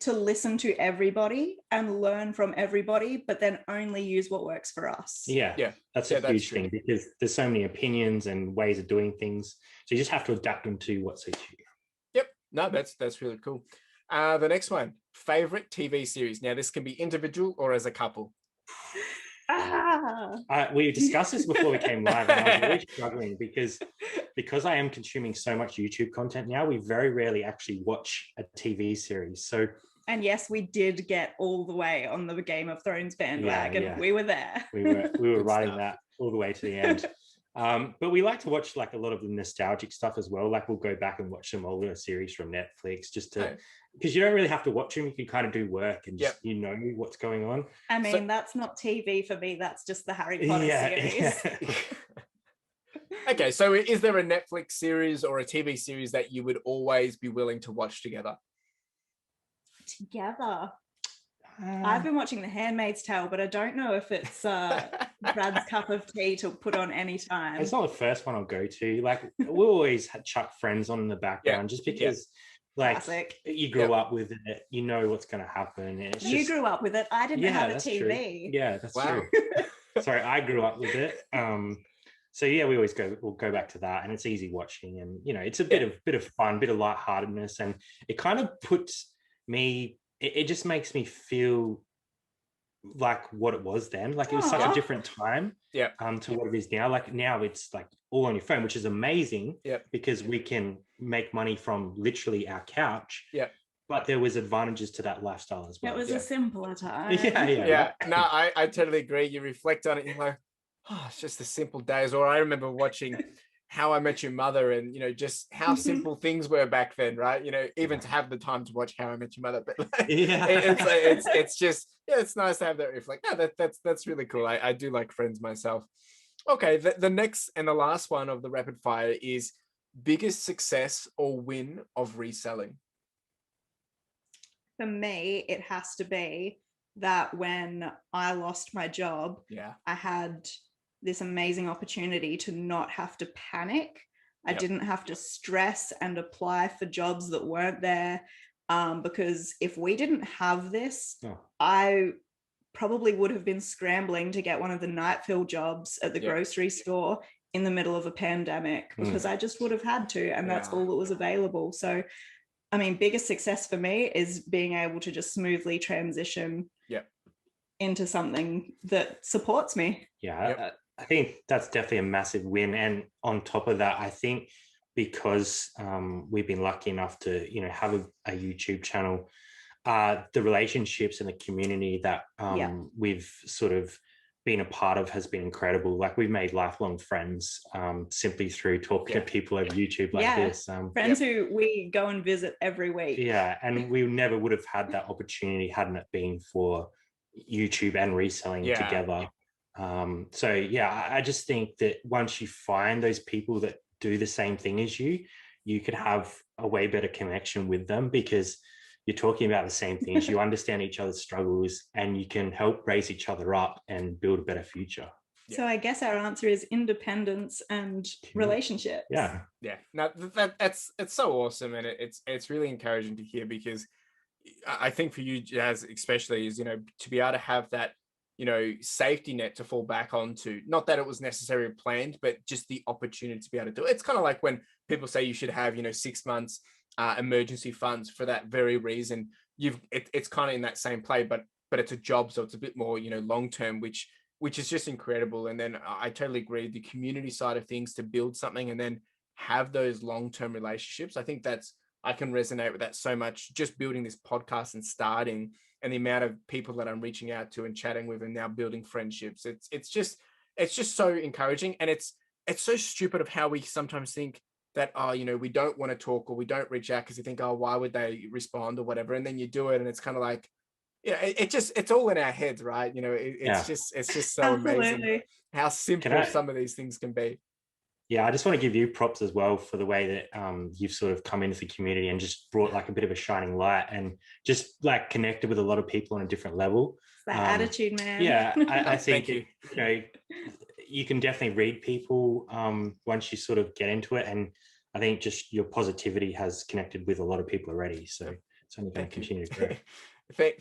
to listen to everybody and learn from everybody, but then only use what works for us. Yeah, that's a huge thing, because there's so many opinions and ways of doing things, so you just have to adapt them to what suits you. Yep. No, that's really cool. The next one, favorite TV series. Now, this can be individual or as a couple. We discussed this before we came live, and I was really struggling because I am consuming so much YouTube content now. We very rarely actually watch a TV series. So, and yes, we did get all the way on the Game of Thrones bandwagon. Yeah. We were there. We were riding that all the way to the end. But we like to watch like a lot of the nostalgic stuff as well. Like, we'll go back and watch some older series from Netflix, just to, because you don't really have to watch them. You can kind of do work and just, you know what's going on. I mean, that's not TV for me. That's just the Harry Potter series. Yeah. Okay, so is there a Netflix series or a TV series that you would always be willing to watch together? I've been watching The Handmaid's Tale, but I don't know if it's Brad's cup of tea to put on any time. It's not the first one I'll go to. Like, we'll always chuck Friends on in the background, just because like classic. You grew up with it, you know what's going to happen. You grew up with it. I didn't have a TV. True. Yeah, that's true. Sorry, I grew up with it. So yeah, we'll go back to that, and it's easy watching, and you know, it's a bit of fun, bit of lightheartedness, and it kind of puts me. It just makes me feel like what it was then. Like, it was such a different time to what it is now. Like, now it's like all on your phone, which is amazing because we can make money from literally our couch. But there was advantages to that lifestyle as well. It was a simpler time. Yeah. No, I totally agree. You reflect on it, you're like, oh, it's just the simple days. Or I remember watching How I Met Your Mother, and, you know, just how simple things were back then, right? You know, even to have the time to watch How I Met Your Mother, but like, it's just, it's nice to have that reflect. Yeah, that's really cool. I do like Friends myself. Okay, the next and the last one of the rapid fire is biggest success or win of reselling. For me, it has to be that when I lost my job, I had this amazing opportunity to not have to panic. I didn't have to stress and apply for jobs that weren't there, because if we didn't have this, I probably would have been scrambling to get one of the night fill jobs at the grocery store in the middle of a pandemic, because I just would have had to, and that's all that was available. So, I mean, biggest success for me is being able to just smoothly transition into something that supports me. I think that's definitely a massive win. And on top of that, I think because we've been lucky enough to, you know, have a YouTube channel, the relationships and the community that we've sort of been a part of has been incredible. Like, we've made lifelong friends simply through talking to people over YouTube like this. Friends who we go and visit every week. Yeah, and we never would have had that opportunity hadn't it been for YouTube and reselling together. So yeah, I just think that once you find those people that do the same thing as you could have a way better connection with them, because you're talking about the same things, you understand each other's struggles, and you can help raise each other up and build a better future. So I guess our answer is independence and relationships. No, that's so awesome, and it's really encouraging to hear, because I think for you, Jaz, especially, is, you know, to be able to have that, you know, safety net to fall back onto. Not that it was necessarily planned, but just the opportunity to be able to do it. It's kind of like when people say you should have, you know, 6 months emergency funds for that very reason. It's kind of in that same play, but it's a job, so it's a bit more, you know, long term, which is just incredible. And then I totally agree, the community side of things, to build something and then have those long term relationships. I think that's I can resonate with that so much, just building this podcast and starting, and the amount of people that I'm reaching out to and chatting with and now building friendships. It's just so encouraging. And it's so stupid of how we sometimes think that, oh, you know, we don't want to talk or we don't reach out because you think, oh, why would they respond or whatever? And then you do it and it's kind of like, yeah, it's all in our heads, right? You know, it's just so amazing how simple some of these things can be. Yeah, I just want to give you props as well for the way that you've sort of come into the community and just brought like a bit of a shining light and just like connected with a lot of people on a different level. That attitude, man. Yeah, I think you. You know, you can definitely read people once you sort of get into it, and I think just your positivity has connected with a lot of people already. So it's only going to continue to grow.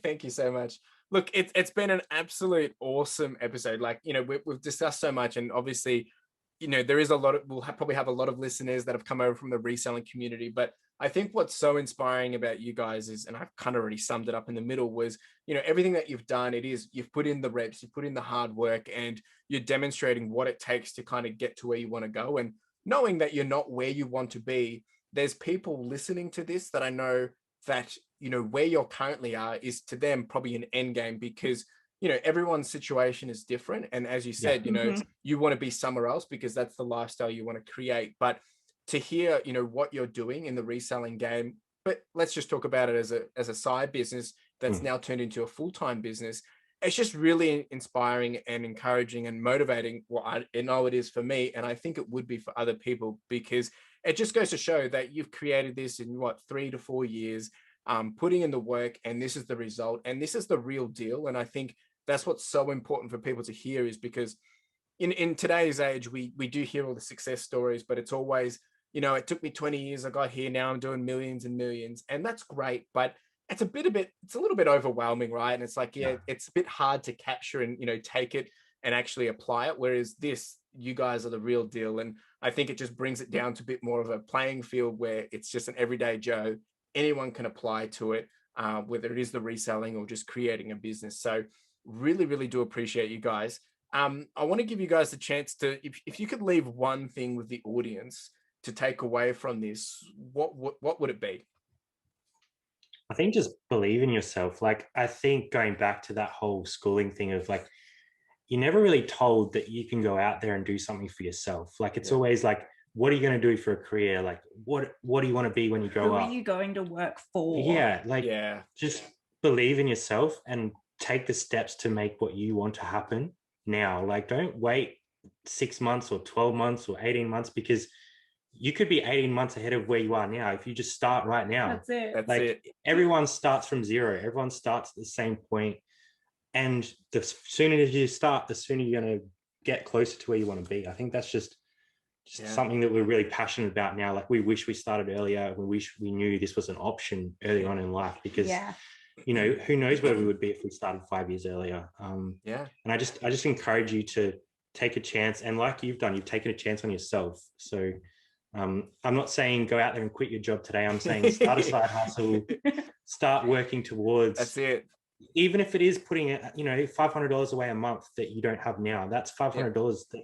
Thank you so much. Look, it's been an absolute awesome episode. Like, you know, we've discussed so much, and obviously, you know, there is a lot of, probably have a lot of listeners that have come over from the reselling community. But I think what's so inspiring about you guys is, and I've kind of already summed it up in the middle, was, you know, everything that you've done, you've put in the reps, you've put in the hard work, and you're demonstrating what it takes to kind of get to where you want to go. And knowing that you're not where you want to be, there's people listening to this that I know that, you know, where you're currently are is to them probably an end game, because, you know, everyone's situation is different. And as you said, you know, you want to be somewhere else because that's the lifestyle you want to create. But to hear, you know, what you're doing in the reselling game, but let's just talk about it as a side business that's now turned into a full-time business. It's just really inspiring and encouraging and motivating. Well, I know it is for me, and I think it would be for other people, because it just goes to show that you've created this in 3 to 4 years, putting in the work, and this is the result, and this is the real deal. And I think that's what's so important for people to hear, is because in today's age, we do hear all the success stories, but it's always, you know, it took me 20 years, I got here, now I'm doing millions and millions. And that's great, but it's a little bit overwhelming, right? And it's like, it's a bit hard to capture and, you know, take it and actually apply it. Whereas you guys are the real deal. And I think it just brings it down to a bit more of a playing field where it's just an everyday Joe. Anyone can apply to it, whether it is the reselling or just creating a business. So really, really do appreciate you guys. I want to give you guys the chance to, if you could leave one thing with the audience to take away from this, what would it be? I think just believe in yourself. Like, I think going back to that whole schooling thing of like, you're never really told that you can go out there and do something for yourself. Like, it's always like, what are you going to do for a career? Like, what do you want to be when you grow up? Who are you going to work for? Yeah. Like, just believe in yourself and take the steps to make what you want to happen now. Like, don't wait 6 months or 12 months or 18 months, because you could be 18 months ahead of where you are now if you just start right now. That's it. That's it. Everyone starts from zero. Everyone starts at the same point. And the sooner you start, the sooner you're going to get closer to where you want to be. I think that's just something that we're really passionate about now. Like, we wish we started earlier. We wish we knew this was an option early on in life, because you know, who knows where we would be if we started 5 years earlier. And I just encourage you to take a chance. And like you've done, you've taken a chance on yourself. So I'm not saying go out there and quit your job today. I'm saying start a side hustle, start working towards. That's it. Even if it is putting it, you know, $500 away a month that you don't have now, that's $500 that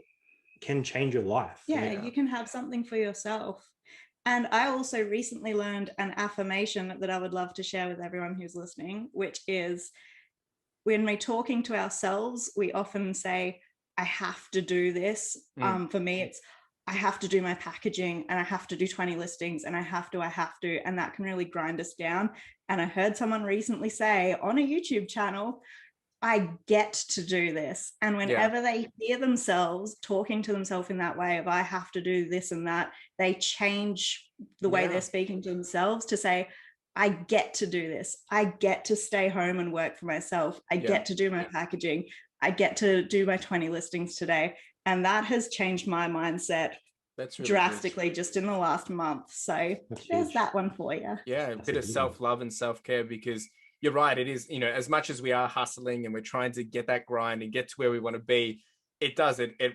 can change your life. You can have something for yourself. And I also recently learned an affirmation that I would love to share with everyone who's listening, which is, when we're talking to ourselves, we often say, I have to do this. For me, it's, I have to do my packaging, and I have to do 20 listings, and I have to, and that can really grind us down. And I heard someone recently say on a YouTube channel, I get to do this. And whenever they hear themselves talking to themselves in that way of, I have to do this and that, they change the way they're speaking to themselves to say, I get to do this. I get to stay home and work for myself. I get to do my packaging. I get to do my 20 listings today. And that has changed my mindset really drastically just in the last month. So there's that one for you. Yeah, a bit of self-love and self-care, because you're right. It is, you know, as much as we are hustling and we're trying to get that grind and get to where we want to be, it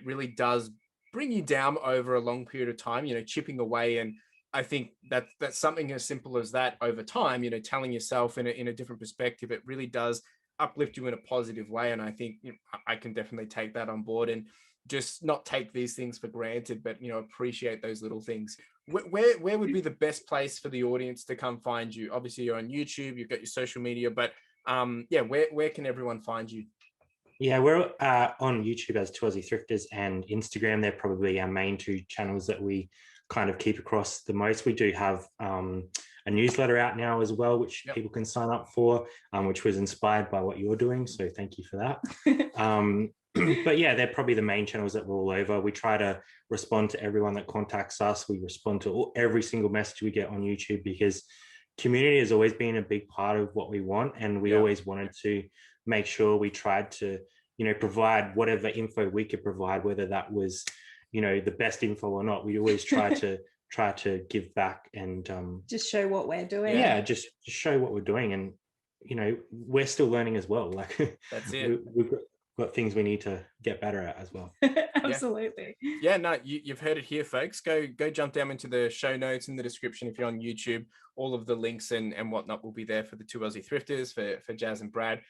really does bring you down over a long period of time, you know, chipping away. And I think that's something as simple as that over time, you know, telling yourself in a different perspective, it really does uplift you in a positive way. And I think, you know, I can definitely take that on board and just not take these things for granted, but, you know, appreciate those little things. where would be the best place for the audience to come find you? Obviously, you're on YouTube, you've got your social media, but where can everyone find you? Yeah, we're on YouTube as Two Aussie Thrifters, and Instagram. They're probably our main two channels that we kind of keep across the most. We do have a newsletter out now as well, which people can sign up for, which was inspired by what you're doing. So thank you for that. But yeah, they're probably the main channels that we're all over. We try to respond to everyone that contacts us. We respond to every single message we get on YouTube, because community has always been a big part of what we want. And we always wanted to make sure we tried to, provide whatever info we could provide, whether that was, the best info or not. We always try to give back and just show what we're doing. Yeah, just show what we're doing. And, we're still learning as well. Like that's it. We've got things we need to get better at as well. Absolutely. Yeah, no, you've heard it here, folks. Go jump down into the show notes in the description if you're on YouTube. All of the links and whatnot will be there for the Two Aussie Thrifters, for Jaz and Brad.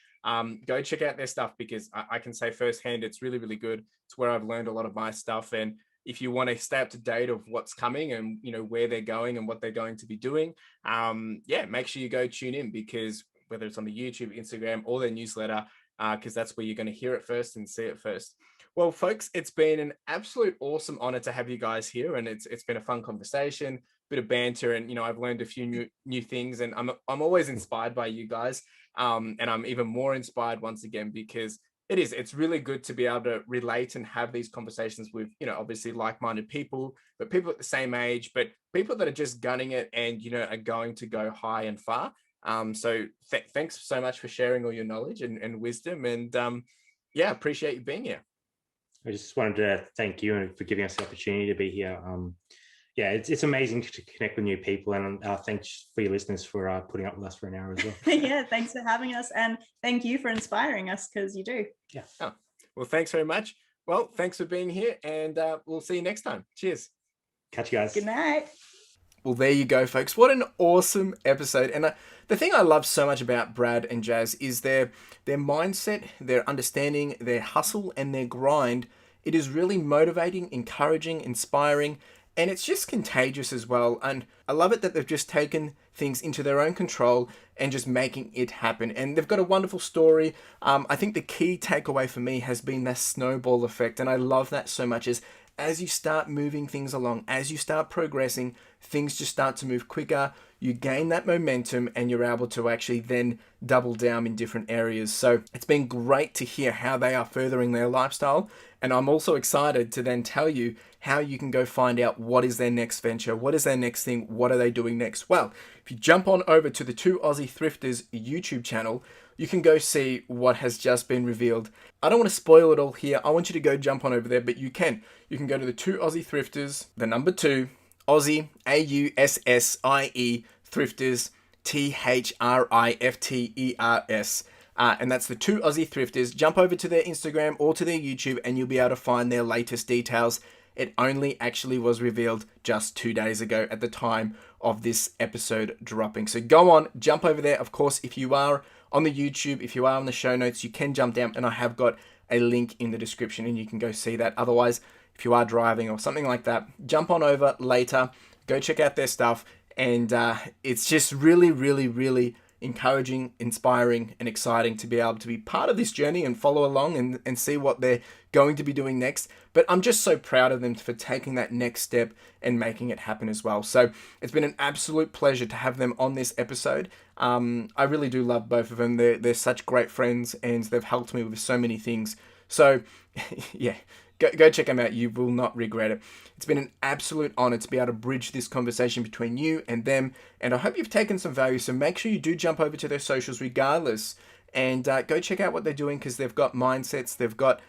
Go check out their stuff, because I can say firsthand it's really, really good. It's where I've learned a lot of my stuff. And if you want to stay up to date of what's coming and where they're going and what they're going to be doing, make sure you go tune in, because whether it's on the YouTube, Instagram, or their newsletter, because that's where you're going to hear it first and see it first. Well, folks, it's been an absolute awesome honor to have you guys here, and it's been a fun conversation, bit of banter, and I've learned a few new things, and I'm always inspired by you guys, and I'm even more inspired once again, because it's really good to be able to relate and have these conversations with obviously like-minded people, but people at the same age, but people that are just gunning it and are going to go high and far. So thanks so much for sharing all your knowledge and wisdom, and appreciate you being here. I just wanted to thank you for giving us the opportunity to be here. It's amazing to connect with new people, and thanks for your listeners for putting up with us for an hour as well. Yeah, thanks for having us, and thank you for inspiring us, because you do. Yeah. Oh, well, thanks very much. Well, thanks for being here, and we'll see you next time. Cheers. Catch you guys. Good night. Well, there you go, folks. What an awesome episode. And the thing I love so much about Brad and Jaz is their mindset, their understanding, their hustle, and their grind. It is really motivating, encouraging, inspiring, and it's just contagious as well. And I love it that they've just taken things into their own control and just making it happen. And they've got a wonderful story. I think the key takeaway for me has been that snowball effect. And I love that so much, as you start moving things along, as you start progressing, things just start to move quicker. You gain that momentum, and you're able to actually then double down in different areas. So it's been great to hear how they are furthering their lifestyle. And I'm also excited to then tell you how you can go find out what is their next venture, what is their next thing, what are they doing next. Well, if you jump on over to the Two Aussie Thrifters YouTube channel, you can go see what has just been revealed. I don't want to spoil it all here. I want you to go jump on over there, but you can. You can go to the Two Aussie Thrifters, the number 2, Aussie, AUSSIE, Thrifters, THRIFTERS. And that's the Two Aussie Thrifters. Jump over to their Instagram or to their YouTube, and you'll be able to find their latest details. It only actually was revealed just 2 days ago at the time of this episode dropping. So go on, jump over there. Of course, if you are on the YouTube, if you are on the show notes, you can jump down, and I have got a link in the description, and you can go see that. Otherwise, if you are driving or something like that, jump on over later, go check out their stuff. And it's just really, really, really encouraging, inspiring, and exciting to be able to be part of this journey and follow along and see what they're going to be doing next. But I'm just so proud of them for taking that next step and making it happen as well. So it's been an absolute pleasure to have them on this episode. I really do love both of them. They're such great friends, and they've helped me with so many things. So yeah, go check them out. You will not regret it. It's been an absolute honor to be able to bridge this conversation between you and them, and I hope you've taken some value. So make sure you do jump over to their socials regardless, and go check out what they're doing, because they've got mindsets, they've got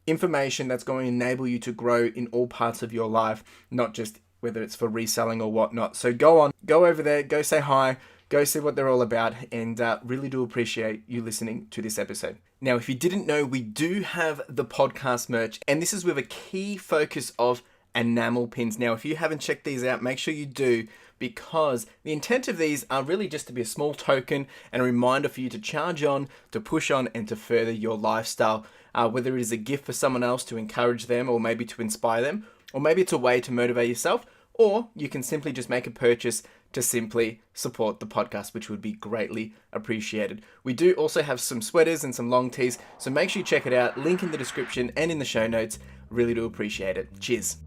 information that's going to enable you to grow in all parts of your life, not just whether it's for reselling or whatnot. So go over there, go say hi, go see what they're all about, and really do appreciate you listening to this episode. Now, if you didn't know, we do have the podcast merch, and this is with a key focus of enamel pins. Now, if you haven't checked these out, make sure you do, because the intent of these are really just to be a small token and a reminder for you to charge on, to push on, and to further your lifestyle. Whether it is a gift for someone else to encourage them, or maybe to inspire them, or maybe it's a way to motivate yourself, or you can simply just make a purchase to simply support the podcast, which would be greatly appreciated. We do also have some sweaters and some long tees, so make sure you check it out. Link in the description and in the show notes. Really do appreciate it. Cheers.